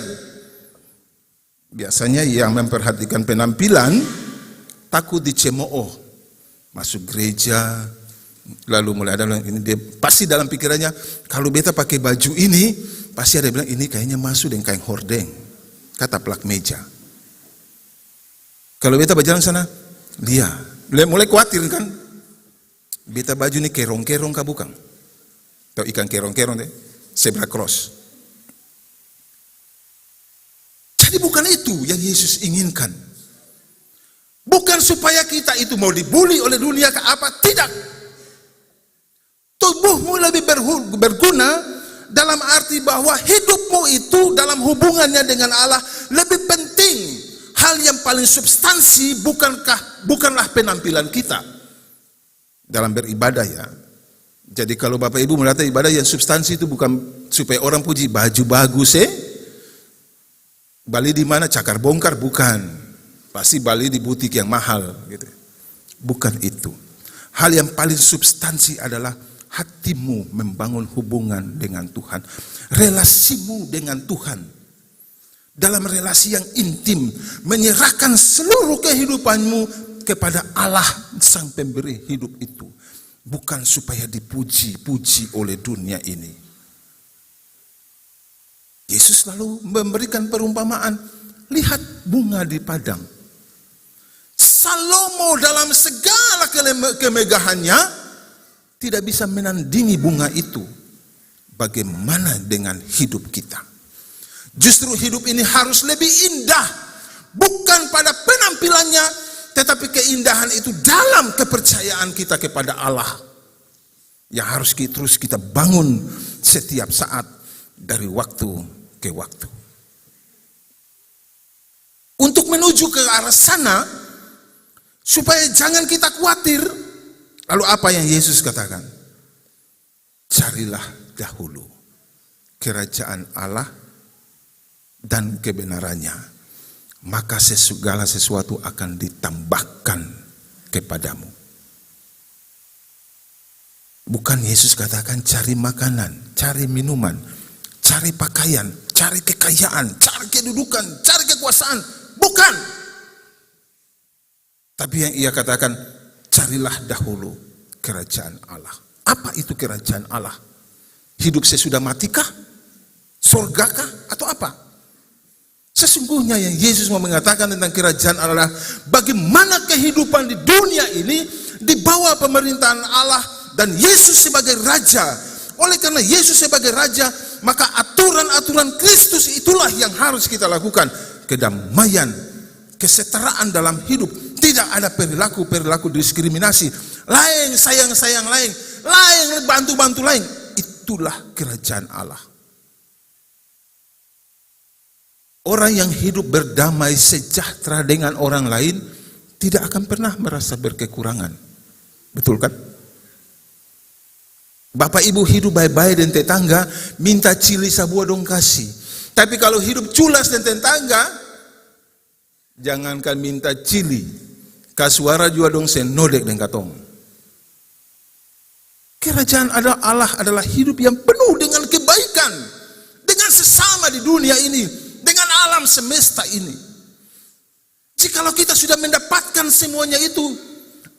Biasanya yang memperhatikan penampilan takut dicemooh. Masuk gereja, lalu mulai ada bilang, ini dia pasti dalam pikirannya, kalau beta pakai baju ini, pasti ada yang bilang, ini kayaknya masuk dengan kain hordeng, kata plak meja. Kalau beta berjalan sana, dia mulai khawatir kan, beta baju ini kerong-kerong kah bukan? Atau ikan kerong-kerong deh, zebra cross. Jadi bukan itu yang Yesus inginkan. Bukan supaya kita itu mau dibully oleh dunia ke apa, tidak. Tubuhmu lebih berguna dalam arti bahwa hidupmu itu dalam hubungannya dengan Allah lebih penting. Hal yang paling substansi bukanlah penampilan kita dalam beribadah ya. Jadi kalau Bapak Ibu melihat ibadah yang substansi itu bukan supaya orang puji baju bagus Bali di mana cakar bongkar, bukan. Pasti Bali di butik yang mahal gitu. Bukan itu. Hal yang paling substansi adalah hatimu membangun hubungan dengan Tuhan. Relasimu dengan Tuhan. Dalam relasi yang intim, menyerahkan seluruh kehidupanmu kepada Allah sang pemberi hidup itu. Bukan supaya dipuji-puji oleh dunia ini. Yesus lalu memberikan perumpamaan, lihat bunga di padang. Salomo dalam segala kemegahannya tidak bisa menandingi bunga itu. Bagaimana dengan hidup kita? Justru hidup ini harus lebih indah, bukan pada penampilannya, tetapi keindahan itu dalam kepercayaan kita kepada Allah, yang harus terus kita bangun setiap saat dari waktu ke waktu. Untuk menuju ke arah sana, supaya jangan kita khawatir, lalu apa yang Yesus katakan? Carilah dahulu kerajaan Allah dan kebenarannya, maka segala sesuatu akan ditambahkan kepadamu. Bukan Yesus katakan cari makanan, cari minuman, cari pakaian, cari kekayaan, cari kedudukan, cari kekuasaan. Bukan. Tapi yang ia katakan, carilah dahulu kerajaan Allah. Apa itu kerajaan Allah? Hidup sesudah matikah? Surgakah? Atau apa? Sesungguhnya yang Yesus mau mengatakan tentang kerajaan adalah bagaimana kehidupan di dunia ini di bawah pemerintahan Allah dan Yesus sebagai Raja. Oleh karena Yesus sebagai Raja, maka aturan-aturan Kristus itulah yang harus kita lakukan. Kedamaian, kesetaraan dalam hidup. Tidak ada perilaku diskriminasi. Lain sayang-sayang lain bantu-bantu lain. Itulah kerajaan Allah. Orang yang hidup berdamai sejahtera dengan orang lain tidak akan pernah merasa berkekurangan. Betul kan? Bapak ibu hidup baik-baik dan tetangga minta cili sabuah dong kasih. Tapi kalau hidup culas dan tetangga, jangankan minta cili, kasuara juga dong senodek dan katong. Kerajaan Allah adalah hidup yang penuh dengan kebaikan, dengan sesama di dunia ini, dengan alam semesta ini. Jikalau kita sudah mendapatkan semuanya itu,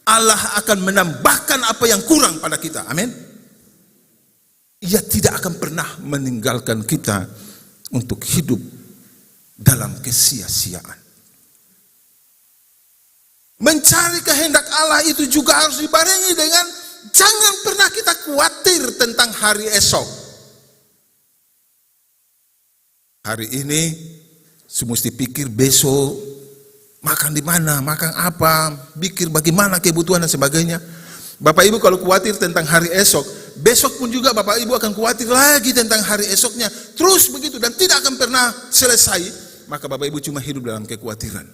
Allah akan menambahkan apa yang kurang pada kita. Amin. Ia tidak akan pernah meninggalkan kita untuk hidup dalam kesia-siaan. Mencari kehendak Allah itu juga harus dibarengi dengan jangan pernah kita khawatir tentang hari esok. Hari ini semesti pikir besok makan di mana, makan apa, pikir bagaimana kebutuhan dan sebagainya. Bapak Ibu kalau khawatir tentang hari esok, besok pun juga Bapak Ibu akan khawatir lagi tentang hari esoknya. Terus begitu dan tidak akan pernah selesai, maka Bapak Ibu cuma hidup dalam kekhawatiran.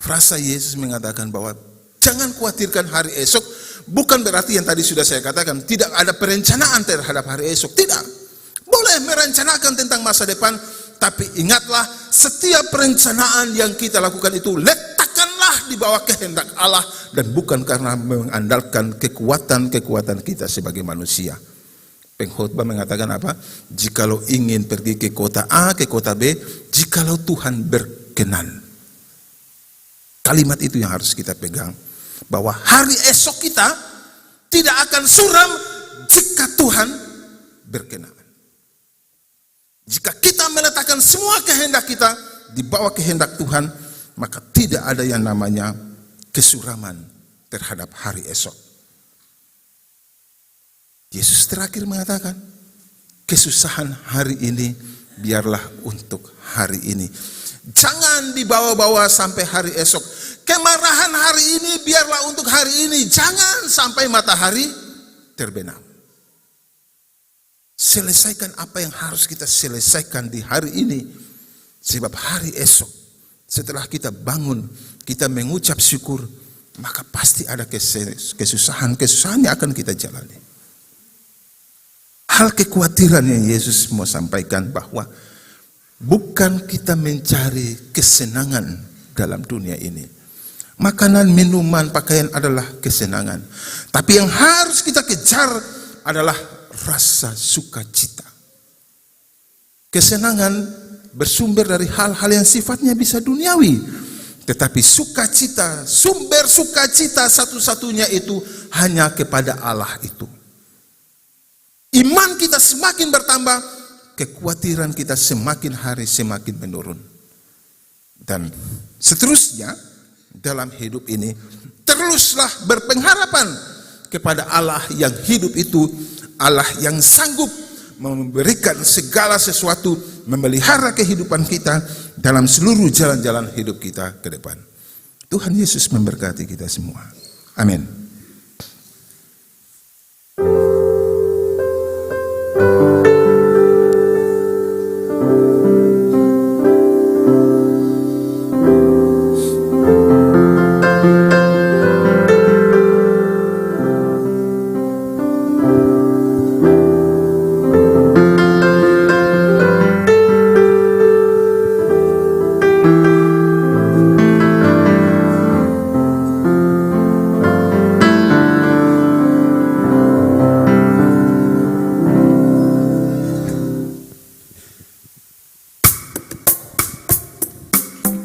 Frasa Yesus mengatakan bahwa jangan khawatirkan hari esok, bukan berarti yang tadi sudah saya katakan tidak ada perencanaan terhadap hari esok. Tidak. Boleh merencanakan tentang masa depan, tapi ingatlah setiap perencanaan yang kita lakukan itu letakkanlah di bawah kehendak Allah dan bukan karena mengandalkan kekuatan kita sebagai manusia. Pengkhotbah mengatakan apa? Jikalau ingin pergi ke kota A, ke kota B, jikalau Tuhan berkenan. Kalimat itu yang harus kita pegang. Bahwa hari esok kita tidak akan suram jika Tuhan berkenan. Jika kita meletakkan semua kehendak kita di bawah kehendak Tuhan, maka tidak ada yang namanya kesuraman terhadap hari esok. Yesus terakhir mengatakan, kesusahan hari ini biarlah untuk hari ini. Jangan dibawa-bawa sampai hari esok. Kemarahan hari ini biarlah untuk hari ini. Jangan sampai matahari terbenam. Selesaikan apa yang harus kita selesaikan di hari ini. Sebab hari esok, setelah kita bangun, kita mengucap syukur, maka pasti ada kesusahan yang akan kita jalani. Hal kekhawatiran yang Yesus mau sampaikan bahwa bukan kita mencari kesenangan dalam dunia ini. Makanan, minuman, pakaian adalah kesenangan. Tapi yang harus kita kejar adalah rasa sukacita. Kesenangan bersumber dari hal-hal yang sifatnya bisa duniawi. Tetapi sukacita, sumber sukacita satu-satunya itu hanya kepada Allah itu. Iman kita semakin bertambah, kekhawatiran kita semakin hari semakin menurun. Dan seterusnya dalam hidup ini teruslah berpengharapan kepada Allah yang hidup itu, Allah yang sanggup memberikan segala sesuatu, memelihara kehidupan kita dalam seluruh jalan-jalan hidup kita ke depan. Tuhan Yesus memberkati kita semua. Amin.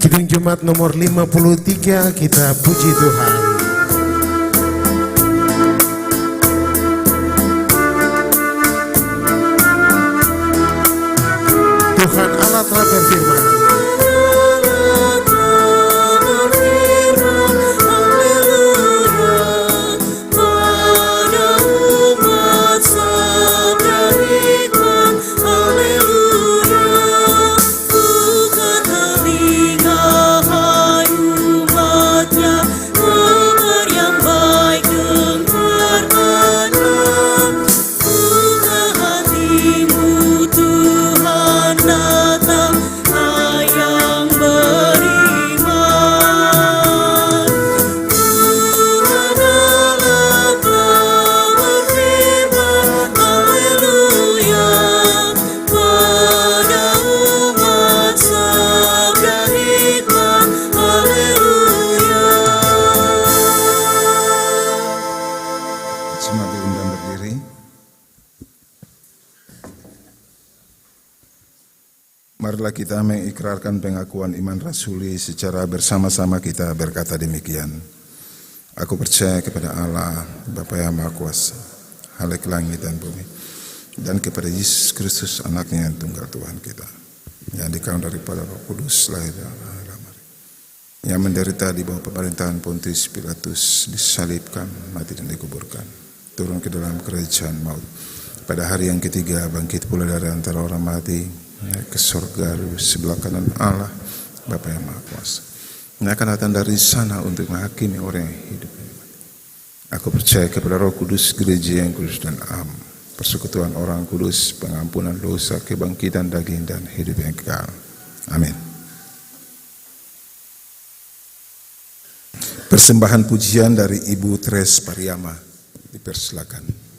Kidung Jumat nomor 53, kita puji Tuhan. Tuhan Allah telah berfirman. Bukan telinga hai umatnya. Marilah kita mengikrarkan pengakuan iman rasuli secara bersama-sama kita berkata demikian. Aku percaya kepada Allah, Bapa yang Maha Kuasa, Halik langit dan bumi, dan kepada Yesus Kristus anaknya yang tunggal Tuhan kita, yang dikandung daripada Roh Kudus, lahir dari Allah, yang menderita di bawah pemerintahan Pontius Pilatus, disalibkan, mati dan dikuburkan, turun ke dalam kerajaan maut. Pada hari yang ketiga bangkit pula dari antara orang mati, naik ke surga sebelah kanan Allah Bapa yang Maha Kuasa. Dia akan datang dari sana untuk menghakimi orang yang hidup. Aku percaya kepada Roh Kudus, gereja yang kudus dan am, persekutuan orang kudus, pengampunan dosa, kebangkitan daging dan hidup yang kekal. Amin. Persembahan pujian dari Ibu Tres Pariama dipersilakan.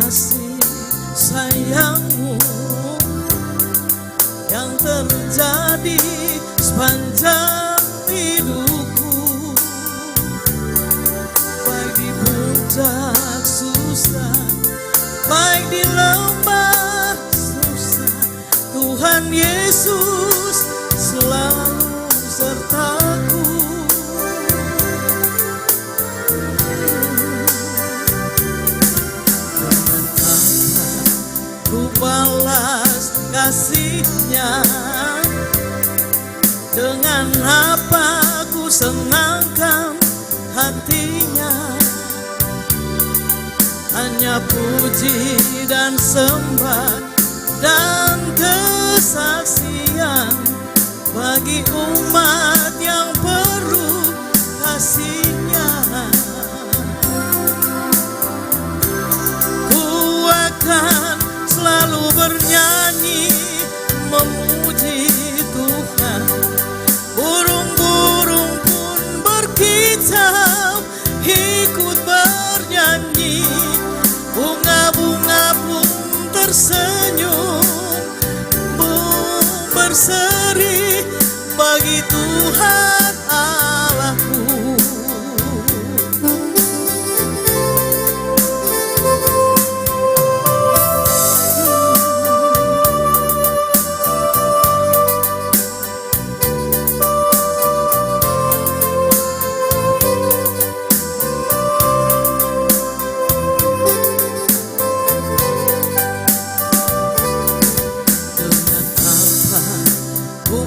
kasih sayangmu yang terjadi sepanjang hidupku, baik di puncak susah, baik di lembah susah, Tuhan Yesus selalu sertaku. Ku balas kasihnya, dengan apa ku senangkan hatinya. Hanya puji dan sembah dan kesaksian bagi umat yang perlu kasihnya. Ku akan selalu bernyanyi memuji Tuhan. Burung-burung pun berkicau ikut bernyanyi. Bunga-bunga pun tersenyum berseri bagi Tuhan Allahku.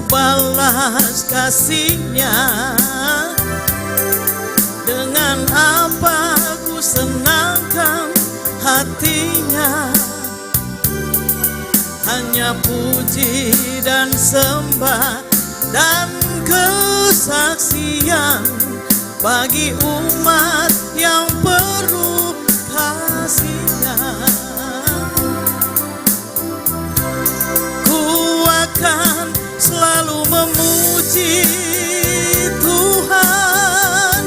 Balas kasihnya, dengan apa ku senangkan hatinya. Hanya puji dan sembah dan kesaksian bagi umat yang perlu kasihnya. Ku akan selalu memuji Tuhan.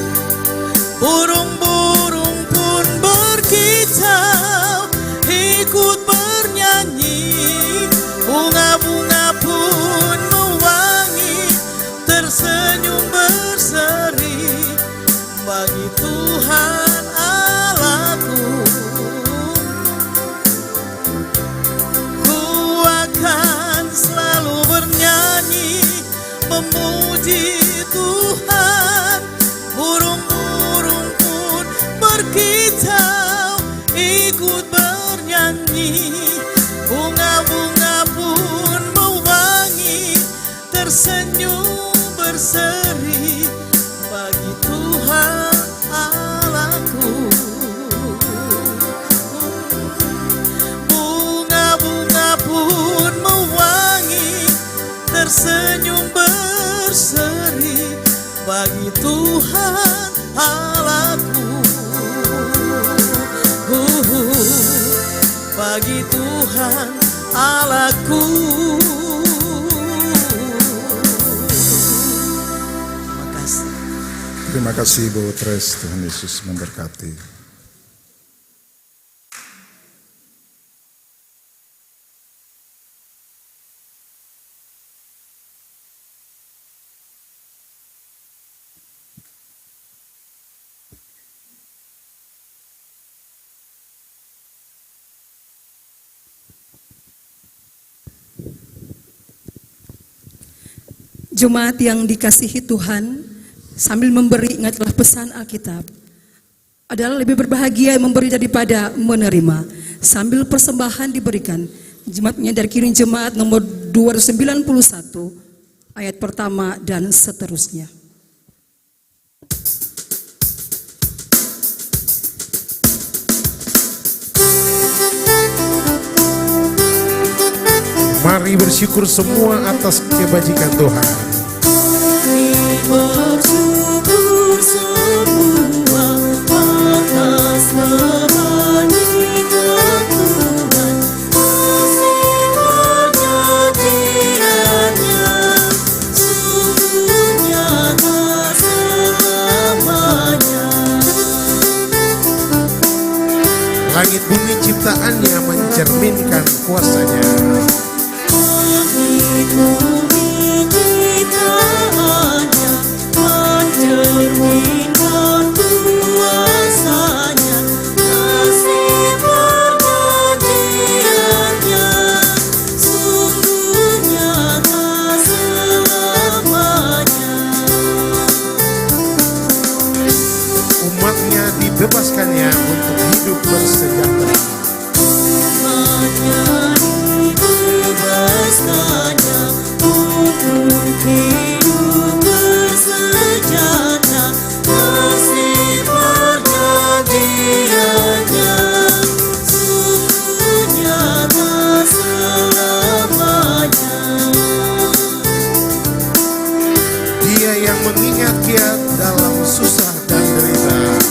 Burung-burung pun berkicau ikut bernyanyi. Bunga-bunga pun mewangi tersenyum berseri bagi Tuhan Allahku. Ku akan selalu bernyanyi memuji bagi Tuhan Allahku, bagi Tuhan Allahku. Terima kasih. Terima kasih Ibu Tres, Tuhan Yesus memberkati. Jemaat yang dikasihi Tuhan, sambil memberi ingatlah pesan Alkitab adalah lebih berbahagia memberi daripada menerima. Sambil persembahan diberikan, jemaatnya dari Kirim Jemaat nomor 291 ayat pertama dan seterusnya. Mari bersyukur semua atas kebajikan Tuhan. Bersyukur semua atas kebajikan Tuhan, kasih perjanjiannya sungguh nyata selamanya. Langit bumi ciptaannya mencerminkan kuasanya. Bumi ciptaannya mencerminkan kuasanya, kasih perjanjiannya sungguh nyata selamanya. Umatnya dibebaskannya untuk hidup bersejahtera. Umatnya dibebaskannya untuk hidup bersejahtera, kasih perjanjiannya sungguh nyata selamanya. Dia yang mengingat dia dalam susah dan derita.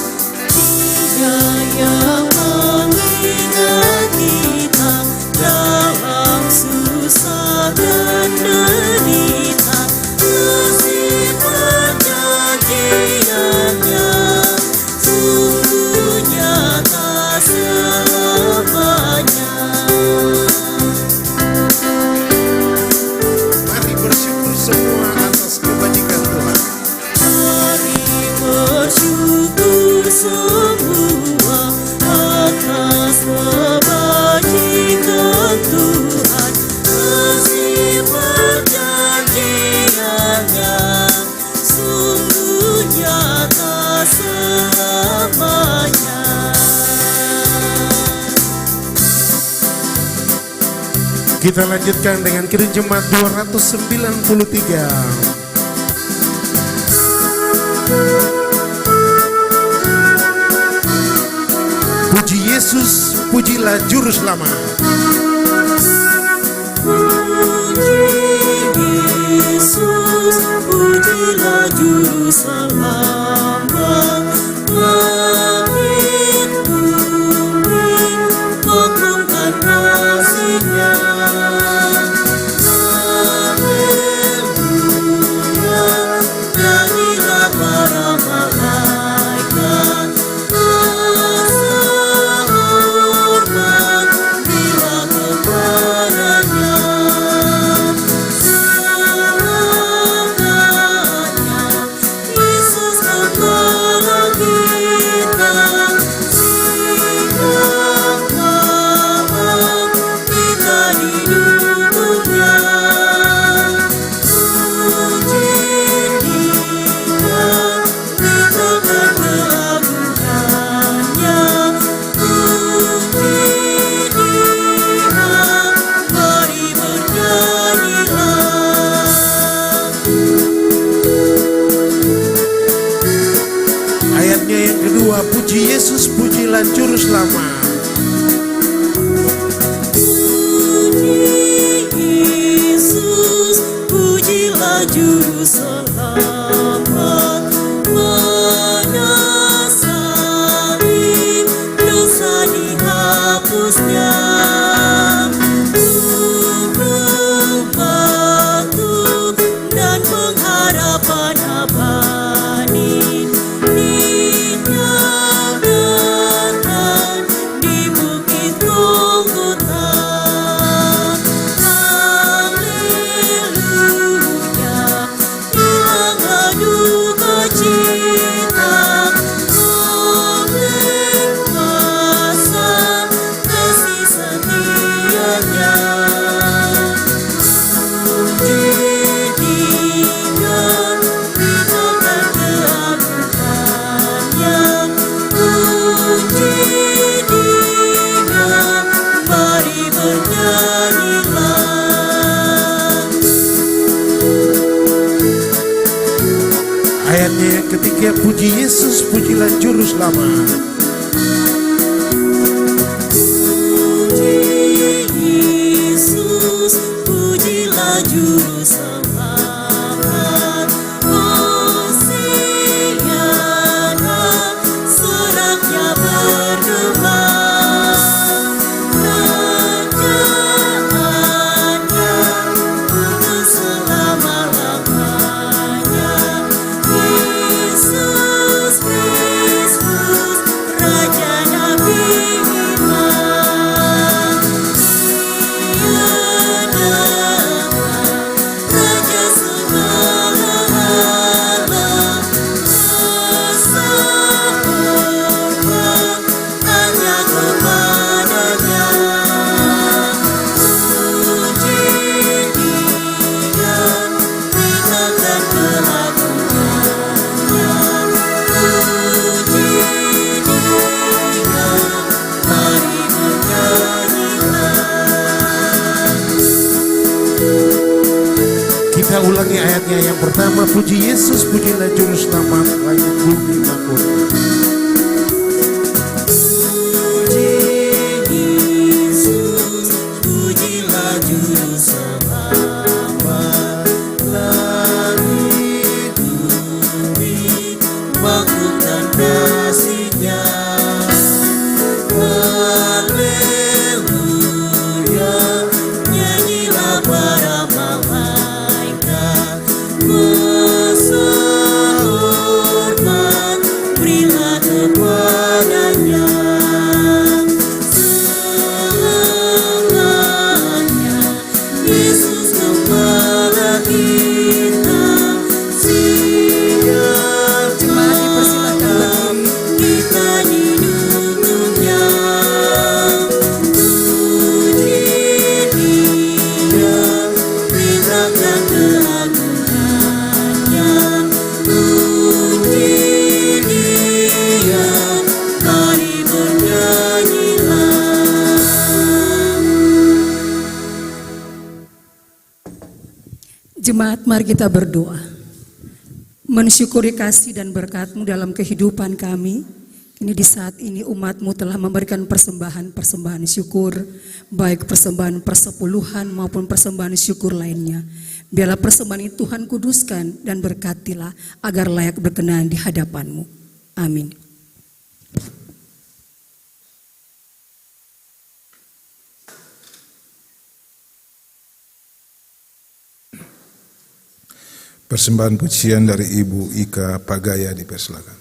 Dia yang mengingat kita dalam susah dan derita, kasih perjanjiannya sungguh nyata selamanya. Mari bersyukur semua atas kebajikan Tuhan. Mari bersyukur semua atas kebajikan Tuhan, kasih perjanjiannya sungguh nyata selamanya. Kita lanjutkan dengan Kirim Jemaat 293. Puji Yesus, pujilah Juru Selamat. Puji Yesus, pujilah Juru Selamat. Langit bumi maklumkan kasih-Nya. Haleluya, nyanyilah para malaikat. Hormat bila kepadanya. Selamanya Yesus kembali kita. Sikap kawan kita hidupnya. Puji Dia, nyatakan keagungannya. Puji Dia, mari bernyanyilah. Ayatnya yang kedua, puji Yesus, pujilah Juru Selamat. Puji Yesus, pujilah Juru Selamat. Ayatnya yang ketiga, puji Yesus, pujilah Juru Selamat. Yesus, pujilah Juru Selamat. Hosiana, soraknya bergema. Kerajaannya untuk selama-lamanya. Yesus Kristus, Raja Nabi iman. Dia datang, Raja segala alam. Kuasa hormat hanya kepadanya. Puji Dia, berikan keagungannya. Puji Dia, mari bernyanyilah. Kita ulangi ayatnya yang pertama, puji Yesus, pujilah Juru Selamat, langit bumi makmur. Puji Yesus, pujilah Juru Selamat. Langit bumi makmur dan kasih-Nya. Haleluya, nyanyilah para malaikat. Kuasa hormat berilah kepadanya. Selamanya Yesus Gembala kita, siap Dipersilakan kita didukungnya. Puji Dia, berikan keagungannya. Puji Dia, mari bernyanyilah. Jemaat, mari kita berdoa. Mensyukuri kasih dan berkat-Mu dalam kehidupan kami. Ini di saat ini umat-Mu telah memberikan persembahan-persembahan syukur, baik persembahan persepuluhan maupun persembahan syukur lainnya. Biarlah persembahan itu Tuhan kuduskan dan berkatilah agar layak berkenan di hadapan-Mu. Amin. Persembahan pujian dari Ibu Ika Pagaya dipersilakan.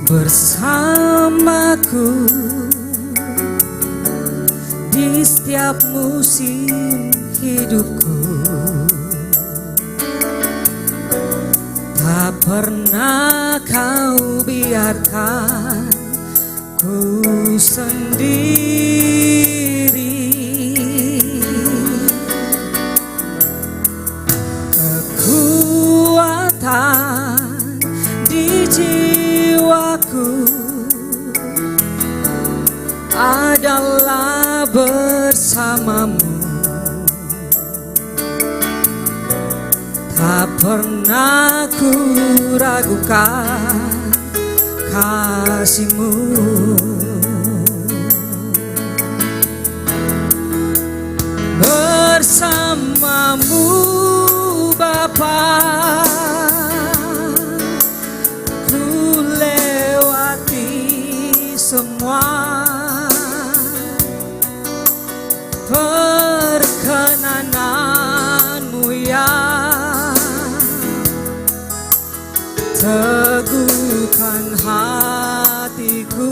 bersamaku di setiap musim hidupku. Tak pernah kau biarkan ku sendiri. Kekuatan di jiwaku adalah bersamamu. Tak Tak pernah ku ragukan kasih-Mu. Bersama-Mu Bapa, ku lewati semua. Perkenanan-Mu ya teguhkan hatiku.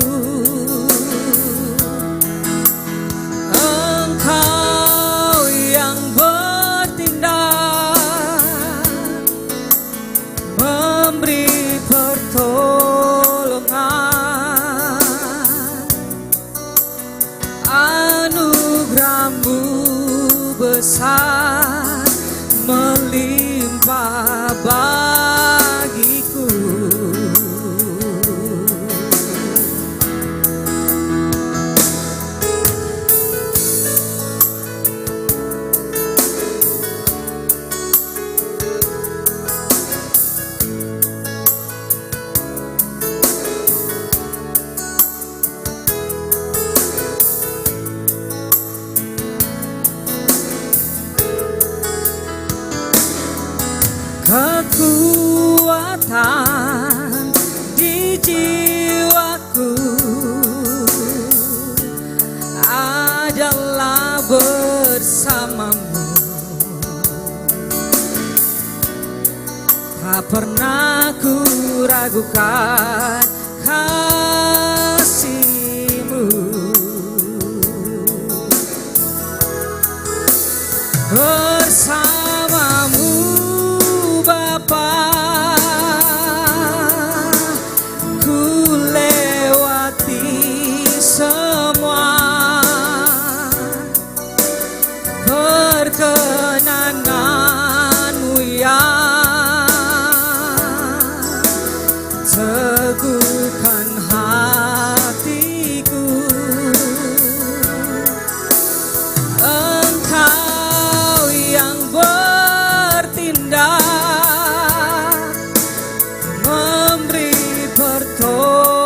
Engkau yang bertindak, memberi pertolongan. Anugerah-Mu besar melimpah bagiku. Kekuatan di jiwaku adalah bersama-Mu. Tak pernah ku ragukan kasih-Mu. Bersama-Mu Bapa, ku lewati semua. Perkenanan-Mu ya teguhkan hatiku. Engkau yang bertindak, memberi pertolongan.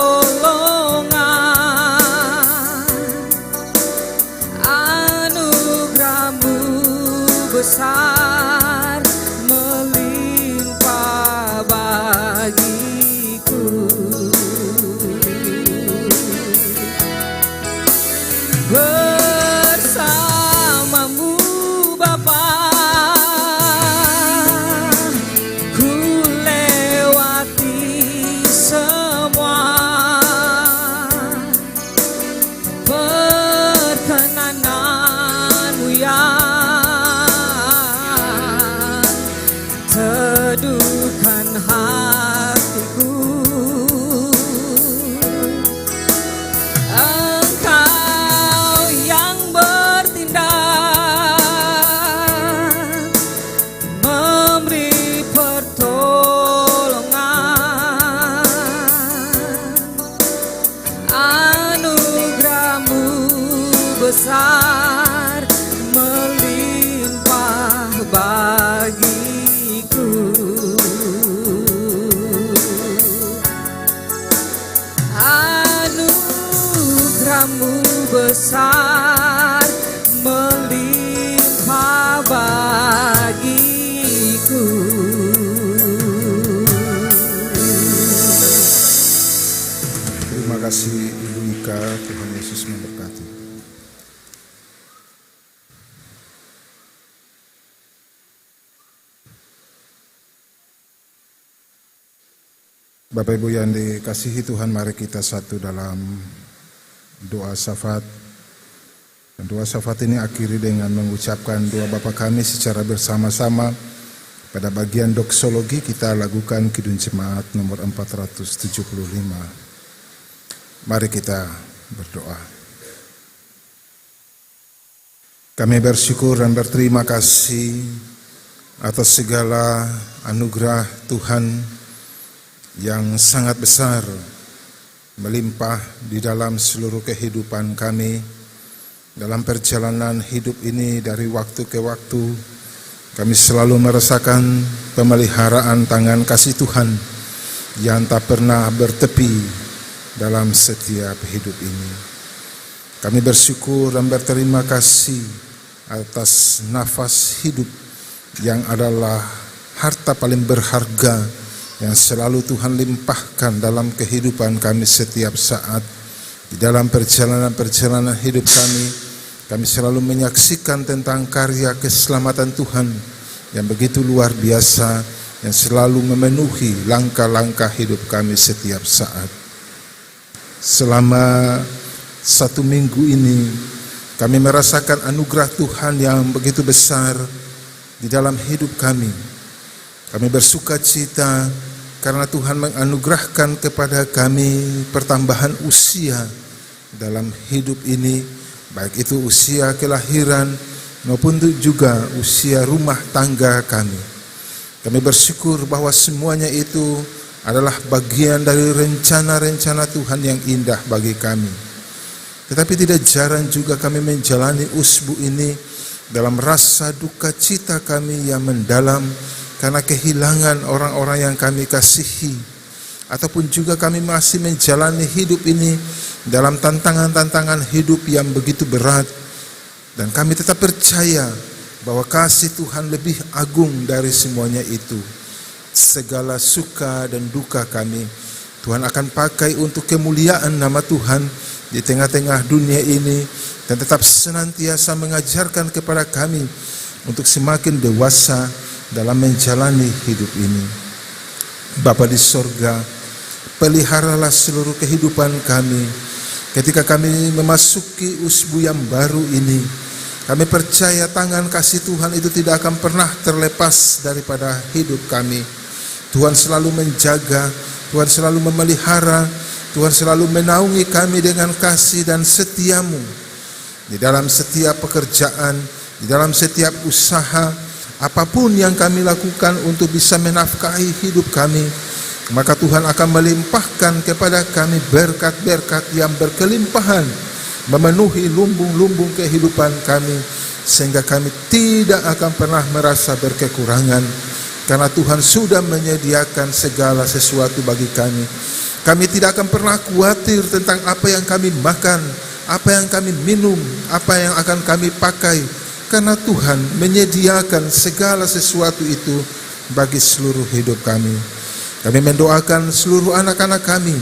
Anugerah-Mu besar melimpah bagiku. Bersama-Mu Bapa, ku lewati semua. Perkenanan-Mu ya teduhkan hatiku. Engkau yang bertindak, memberi pertolongan. Anugerah-Mu besar melimpah bagiku. Anugerah-Mu besar melimpah bagiku. Terima kasih Ibu Ika, Tuhan Yesus memberkati. Bapak Ibu yang dikasihi Tuhan, mari kita satu dalam doa syafaat. Dan doa syafaat ini akhiri dengan mengucapkan doa Bapa kami secara bersama-sama. Pada bagian doksologi kita lakukan Kidung Jemaat nomor 475. Mari kita berdoa. Kami bersyukur dan berterima kasih atas segala anugerah Tuhan yang sangat besar melimpah di dalam seluruh kehidupan kami. Dalam perjalanan hidup ini dari waktu ke waktu, Kami selalu merasakan pemeliharaan tangan kasih Tuhan yang tak pernah bertepi dalam setiap hidup ini. Kami bersyukur dan berterima kasih atas nafas hidup yang adalah harta paling berharga yang selalu Tuhan limpahkan dalam kehidupan kami setiap saat. Di dalam perjalanan hidup kami selalu menyaksikan tentang karya keselamatan Tuhan yang begitu luar biasa, yang selalu memenuhi langkah-langkah hidup kami setiap saat. Selama 1 minggu ini, kami merasakan anugerah Tuhan yang begitu besar di dalam hidup kami. Kami bersuka cita karena Tuhan menganugerahkan kepada kami pertambahan usia dalam hidup ini, baik itu usia kelahiran maupun juga usia rumah tangga kami. Kami bersyukur bahwa semuanya itu adalah bagian dari rencana-rencana Tuhan yang indah bagi kami. Tetapi tidak jarang juga kami menjalani usbu ini dalam rasa duka cita kami yang mendalam karena kehilangan orang-orang yang kami kasihi, ataupun juga kami masih menjalani hidup ini dalam tantangan-tantangan hidup yang begitu berat, dan kami tetap percaya bahwa kasih Tuhan lebih agung dari semuanya itu. Segala suka dan duka kami Tuhan akan pakai untuk kemuliaan nama Tuhan di tengah-tengah dunia ini, dan tetap senantiasa mengajarkan kepada kami untuk semakin dewasa dalam menjalani hidup ini. Bapa di sorga, peliharalah seluruh kehidupan kami ketika kami memasuki usbu yang baru ini. Kami percaya tangan kasih Tuhan itu tidak akan pernah terlepas daripada hidup kami. Tuhan selalu menjaga, Tuhan selalu memelihara, Tuhan selalu menaungi kami dengan kasih dan setia-Mu. Di dalam setiap pekerjaan, di dalam setiap usaha, apapun yang kami lakukan untuk bisa menafkahi hidup kami, maka Tuhan akan melimpahkan kepada kami berkat-berkat yang berkelimpahan, memenuhi lumbung-lumbung kehidupan kami, sehingga kami tidak akan pernah merasa berkekurangan, karena Tuhan sudah menyediakan segala sesuatu bagi kami. Kami tidak akan pernah khawatir tentang apa yang kami makan, apa yang kami minum, apa yang akan kami pakai, karena Tuhan menyediakan segala sesuatu itu bagi seluruh hidup kami. Kami mendoakan seluruh anak-anak kami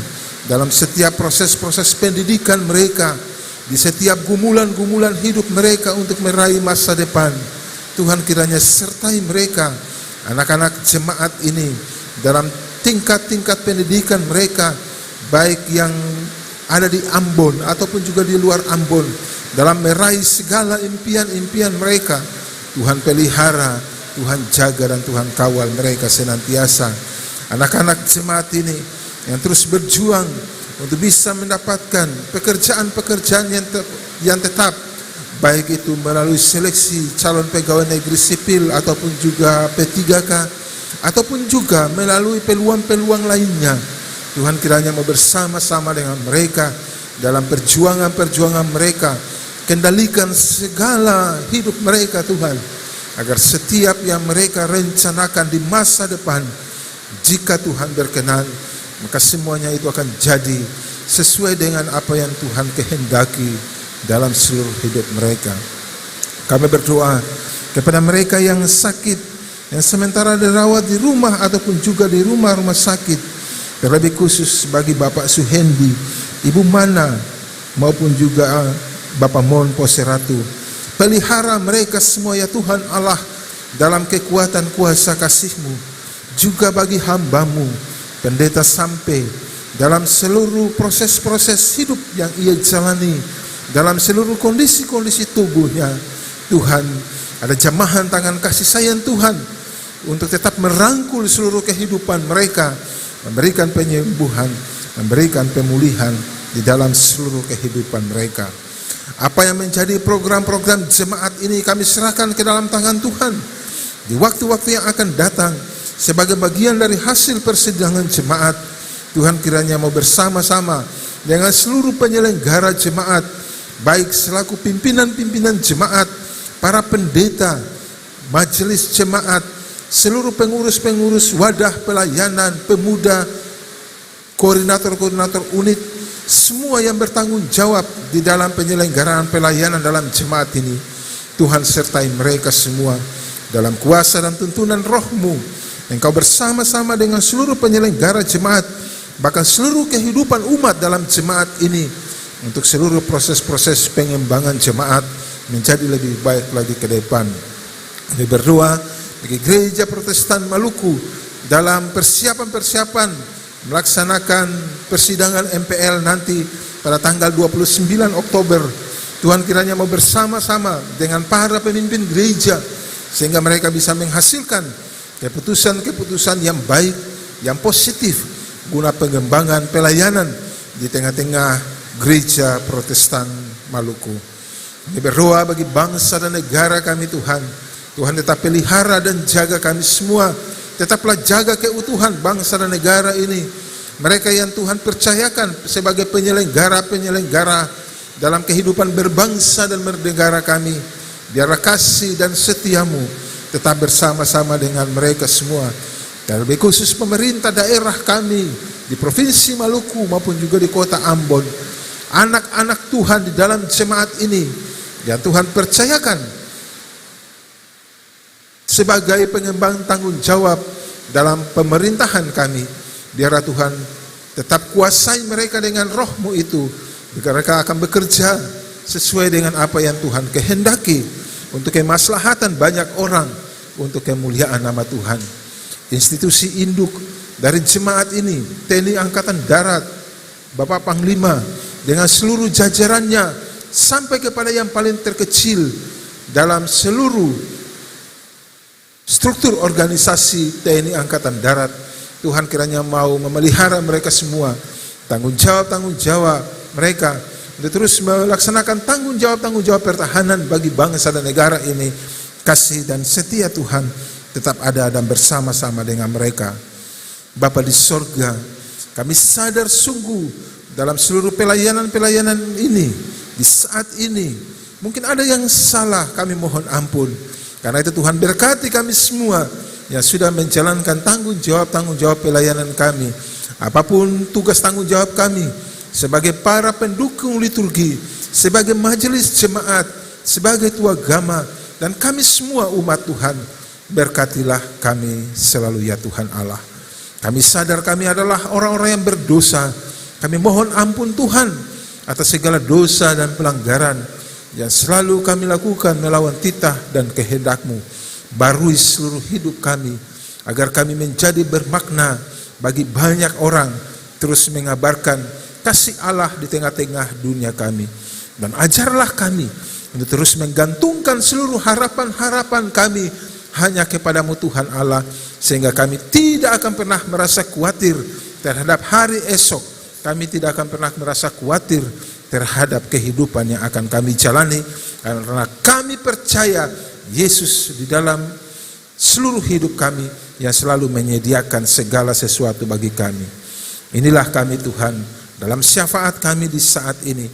dalam setiap proses-proses pendidikan mereka, di setiap gumulan-gumulan hidup mereka untuk meraih masa depan. Tuhan kiranya sertai mereka, anak-anak jemaat ini, dalam tingkat-tingkat pendidikan mereka, baik yang ada di Ambon ataupun juga di luar Ambon, dalam meraih segala impian-impian mereka. Tuhan pelihara, Tuhan jaga, dan Tuhan kawal mereka senantiasa. Anak-anak jemaat ini yang terus berjuang untuk bisa mendapatkan pekerjaan-pekerjaan yang tetap, baik itu melalui seleksi calon pegawai negeri sipil ataupun juga P3K, ataupun juga melalui peluang-peluang lainnya. Tuhan kiranya mau bersama-sama dengan mereka dalam perjuangan-perjuangan mereka. Kendalikan segala hidup mereka Tuhan, agar setiap yang mereka rencanakan di masa depan, jika Tuhan berkenan, maka semuanya itu akan jadi sesuai dengan apa yang Tuhan kehendaki dalam seluruh hidup mereka. Kami berdoa kepada mereka yang sakit, yang sementara dirawat di rumah ataupun juga di rumah-rumah sakit, terlebih khusus bagi Bapak Suhendi, Ibu Mana, maupun juga Bapak Mon Poseratu. Pelihara mereka semua ya Tuhan Allah, dalam kekuatan kuasa kasih-Mu. Juga bagi hamba-Mu, Pendeta Sampai, dalam seluruh proses-proses hidup yang ia jalani, dalam seluruh kondisi-kondisi tubuhnya. Tuhan, ada jamahan tangan kasih sayang Tuhan untuk tetap merangkul seluruh kehidupan mereka, memberikan penyembuhan, memberikan pemulihan di dalam seluruh kehidupan mereka. Apa yang menjadi program-program jemaat ini kami serahkan ke dalam tangan Tuhan di waktu-waktu yang akan datang. Sebagai bagian dari hasil persidangan jemaat, Tuhan kiranya mau bersama-sama dengan seluruh penyelenggara jemaat, baik selaku pimpinan-pimpinan jemaat, para pendeta, majelis jemaat, seluruh pengurus-pengurus wadah pelayanan, pemuda, koordinator-koordinator unit, semua yang bertanggung jawab di dalam penyelenggaraan pelayanan dalam jemaat ini. Tuhan sertai mereka semua dalam kuasa dan tuntunan Roh-Mu. Engkau bersama-sama dengan seluruh penyelenggara jemaat, bahkan seluruh kehidupan umat dalam jemaat ini, untuk seluruh proses-proses pengembangan jemaat menjadi lebih baik lagi ke depan. Kami berdoa bagi Gereja Protestan Maluku dalam persiapan melaksanakan persidangan MPL nanti pada tanggal 29 Oktober. Tuhan kiranya mau bersama-sama dengan para pemimpin gereja sehingga mereka bisa menghasilkan keputusan-keputusan yang baik, yang positif guna pengembangan pelayanan di tengah-tengah Gereja Protestan Maluku. Kami berdoa bagi bangsa dan negara kami Tuhan. Tuhan tetap pelihara dan jaga kami semua. Tetaplah jaga keutuhan bangsa dan negara ini. Mereka yang Tuhan percayakan sebagai penyelenggara-penyelenggara dalam kehidupan berbangsa dan bernegara kami, biarlah kasih dan setia-Mu tetap bersama-sama dengan mereka semua. Dan lebih khusus pemerintah daerah kami di Provinsi Maluku maupun juga di Kota Ambon, anak-anak Tuhan di dalam jemaat ini yang Tuhan percayakan sebagai pengembang tanggung jawab dalam pemerintahan kami. Biarlah Tuhan tetap kuasai mereka dengan Roh-Mu itu, mereka akan bekerja sesuai dengan apa yang Tuhan kehendaki untuk kemaslahatan banyak orang, untuk kemuliaan nama Tuhan. Institusi induk dari jemaat ini, TNI Angkatan Darat, Bapak Panglima dengan seluruh jajarannya sampai kepada yang paling terkecil dalam seluruh struktur organisasi TNI Angkatan Darat, Tuhan kiranya mau memelihara mereka semua, tanggung jawab mereka untuk terus melaksanakan tanggung jawab pertahanan bagi bangsa dan negara ini. Kasih dan setia Tuhan tetap ada dan bersama-sama dengan mereka. Bapa di sorga, kami sadar sungguh dalam seluruh pelayanan ini, di saat ini mungkin ada yang salah, kami mohon ampun. Karena itu Tuhan berkati kami semua yang sudah menjalankan tanggung jawab pelayanan kami. Apapun tugas tanggung jawab kami sebagai para pendukung liturgi, sebagai majelis jemaat, sebagai tua agama, dan kami semua umat Tuhan, berkatilah kami selalu ya Tuhan Allah. Kami sadar kami adalah orang-orang yang berdosa. Kami mohon ampun Tuhan atas segala dosa dan pelanggaran yang selalu kami lakukan melawan titah dan kehendak-Mu. Barui seluruh hidup kami agar kami menjadi bermakna bagi banyak orang, terus mengabarkan kasih Allah di tengah-tengah dunia kami. Dan ajarlah kami untuk terus menggantungkan seluruh harapan-harapan kami hanya kepada-Mu Tuhan Allah, sehingga kami tidak akan pernah merasa khawatir terhadap hari esok. Kami tidak akan pernah merasa khawatir terhadap kehidupan yang akan kami jalani, karena kami percaya Yesus di dalam seluruh hidup kami yang selalu menyediakan segala sesuatu bagi kami. Inilah kami Tuhan, dalam syafaat kami di saat ini.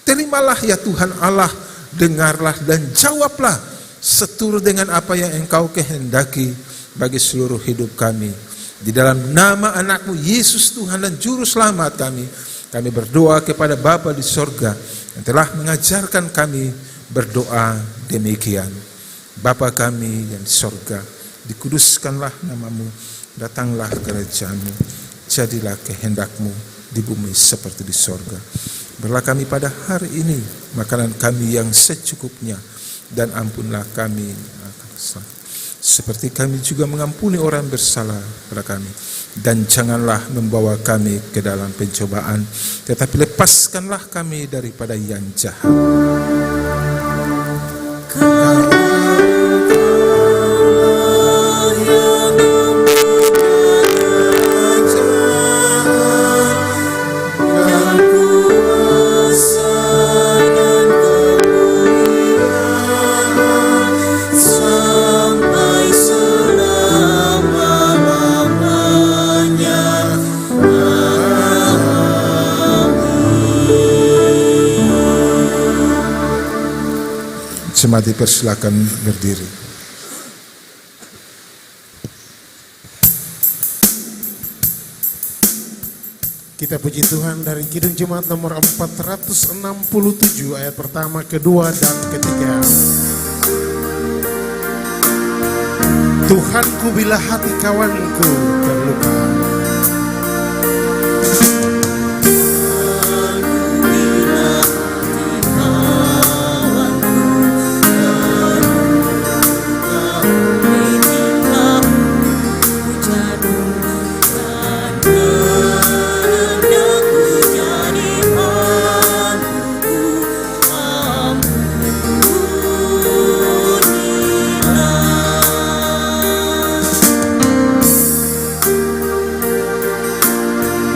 Terimalah ya Tuhan Allah, dengarlah dan jawablah seturut dengan apa yang Engkau kehendaki bagi seluruh hidup kami. Di dalam nama anak-Mu Yesus Tuhan dan Juru Selamat kami berdoa kepada Bapa di sorga yang telah mengajarkan kami berdoa demikian. Bapa kami yang di sorga, dikuduskanlah nama-Mu, datanglah kerajaan-Mu, jadilah kehendak-Mu di bumi seperti di sorga. Berilah kami pada hari ini makanan kami yang secukupnya, dan ampunlah kami akan kesalahan, seperti kami juga mengampuni orang bersalah pada kami. Dan janganlah membawa kami ke dalam pencobaan, tetapi lepaskanlah kami daripada yang jahat. Jemaat dipersilakan berdiri. Kita puji Tuhan dari Kidung Jemaat nomor 467 ayat pertama, kedua, dan ketiga. Tuhanku, bila hati kawanku terluka,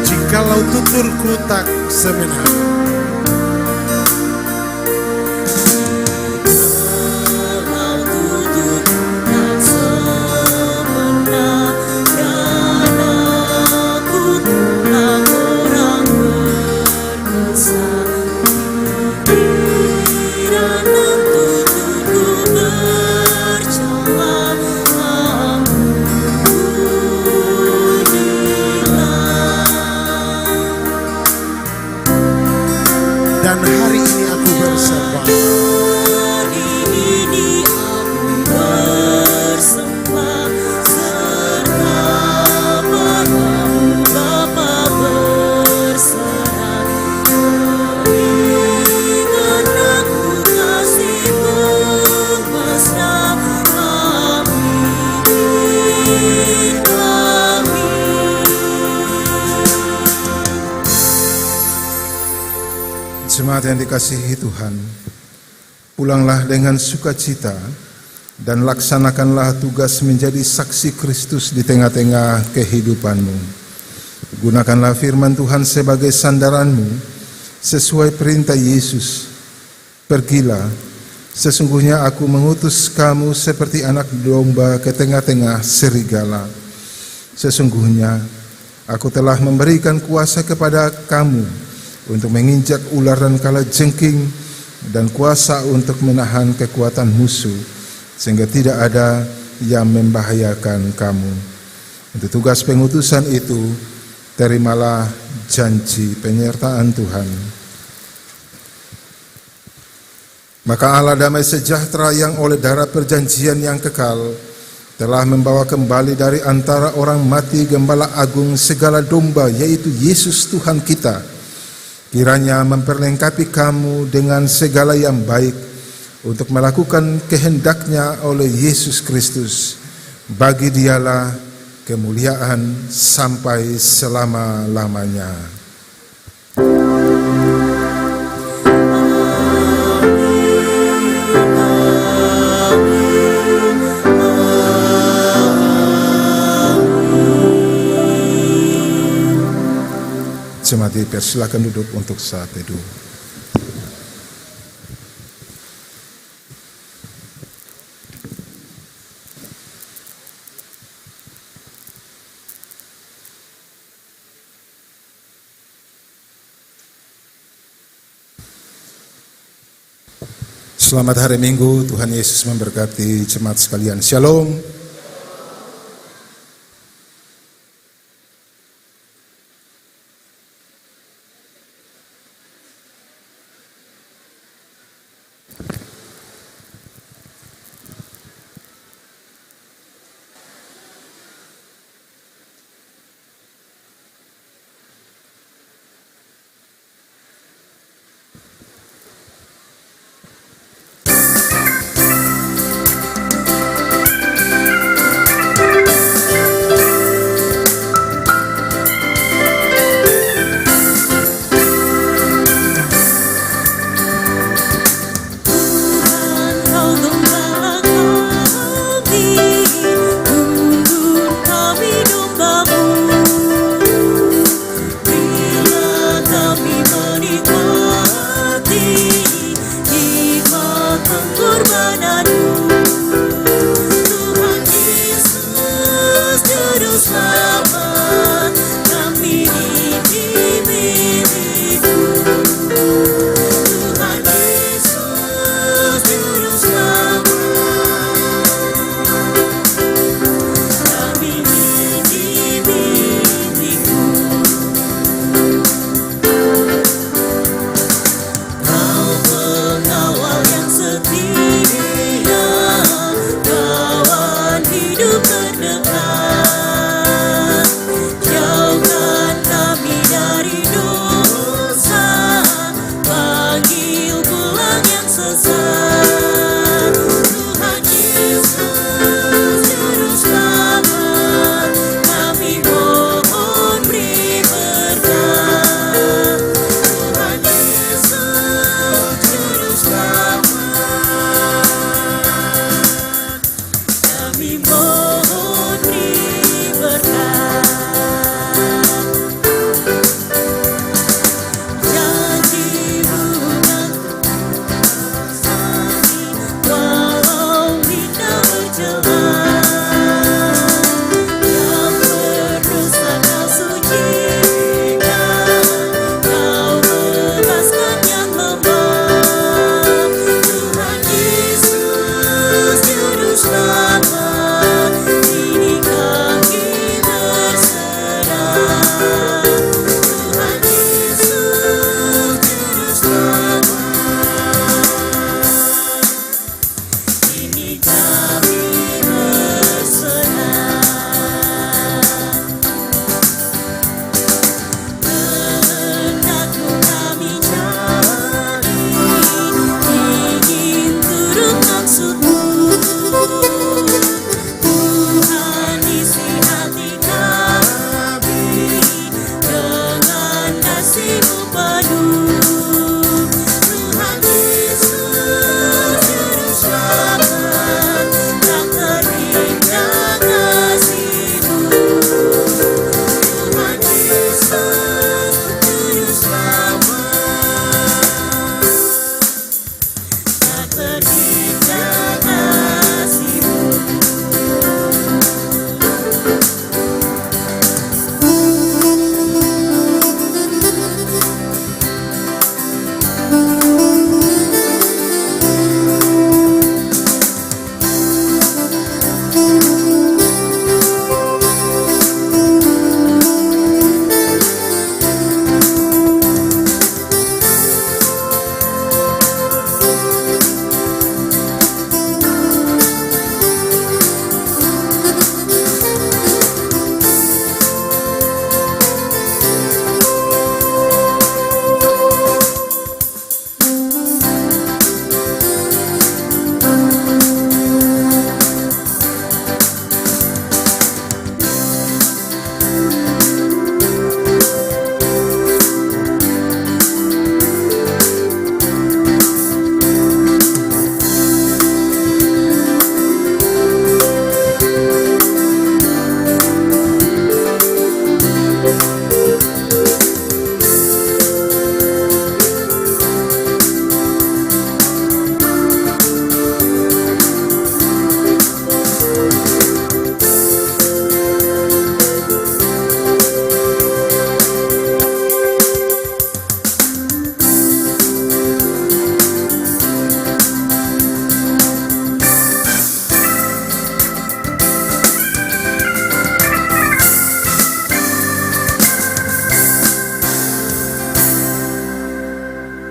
jikalau tuturku tak semenang, dan hari ini aku bersembah. Jemaat yang dikasihi Tuhan, pulanglah dengan sukacita dan laksanakanlah tugas menjadi saksi Kristus di tengah-tengah kehidupanmu. Gunakanlah firman Tuhan sebagai sandaranmu sesuai perintah Yesus. Pergilah, sesungguhnya aku mengutus kamu seperti anak domba ke tengah-tengah serigala. Sesungguhnya aku telah memberikan kuasa kepada kamu untuk menginjak ular dan kalajengking, dan kuasa untuk menahan kekuatan musuh, sehingga tidak ada yang membahayakan kamu. Untuk tugas pengutusan itu, terimalah janji penyertaan Tuhan. Maka Allah damai sejahtera yang oleh darah perjanjian yang kekal telah membawa kembali dari antara orang mati Gembala Agung segala domba, yaitu Yesus Tuhan kita, kiranya memperlengkapi kamu dengan segala yang baik untuk melakukan kehendaknya oleh Yesus Kristus. Bagi Dialah kemuliaan sampai selama-lamanya. Jemaat silakan duduk untuk saat teduh. Selamat hari Minggu, Tuhan Yesus memberkati jemaat sekalian. Shalom.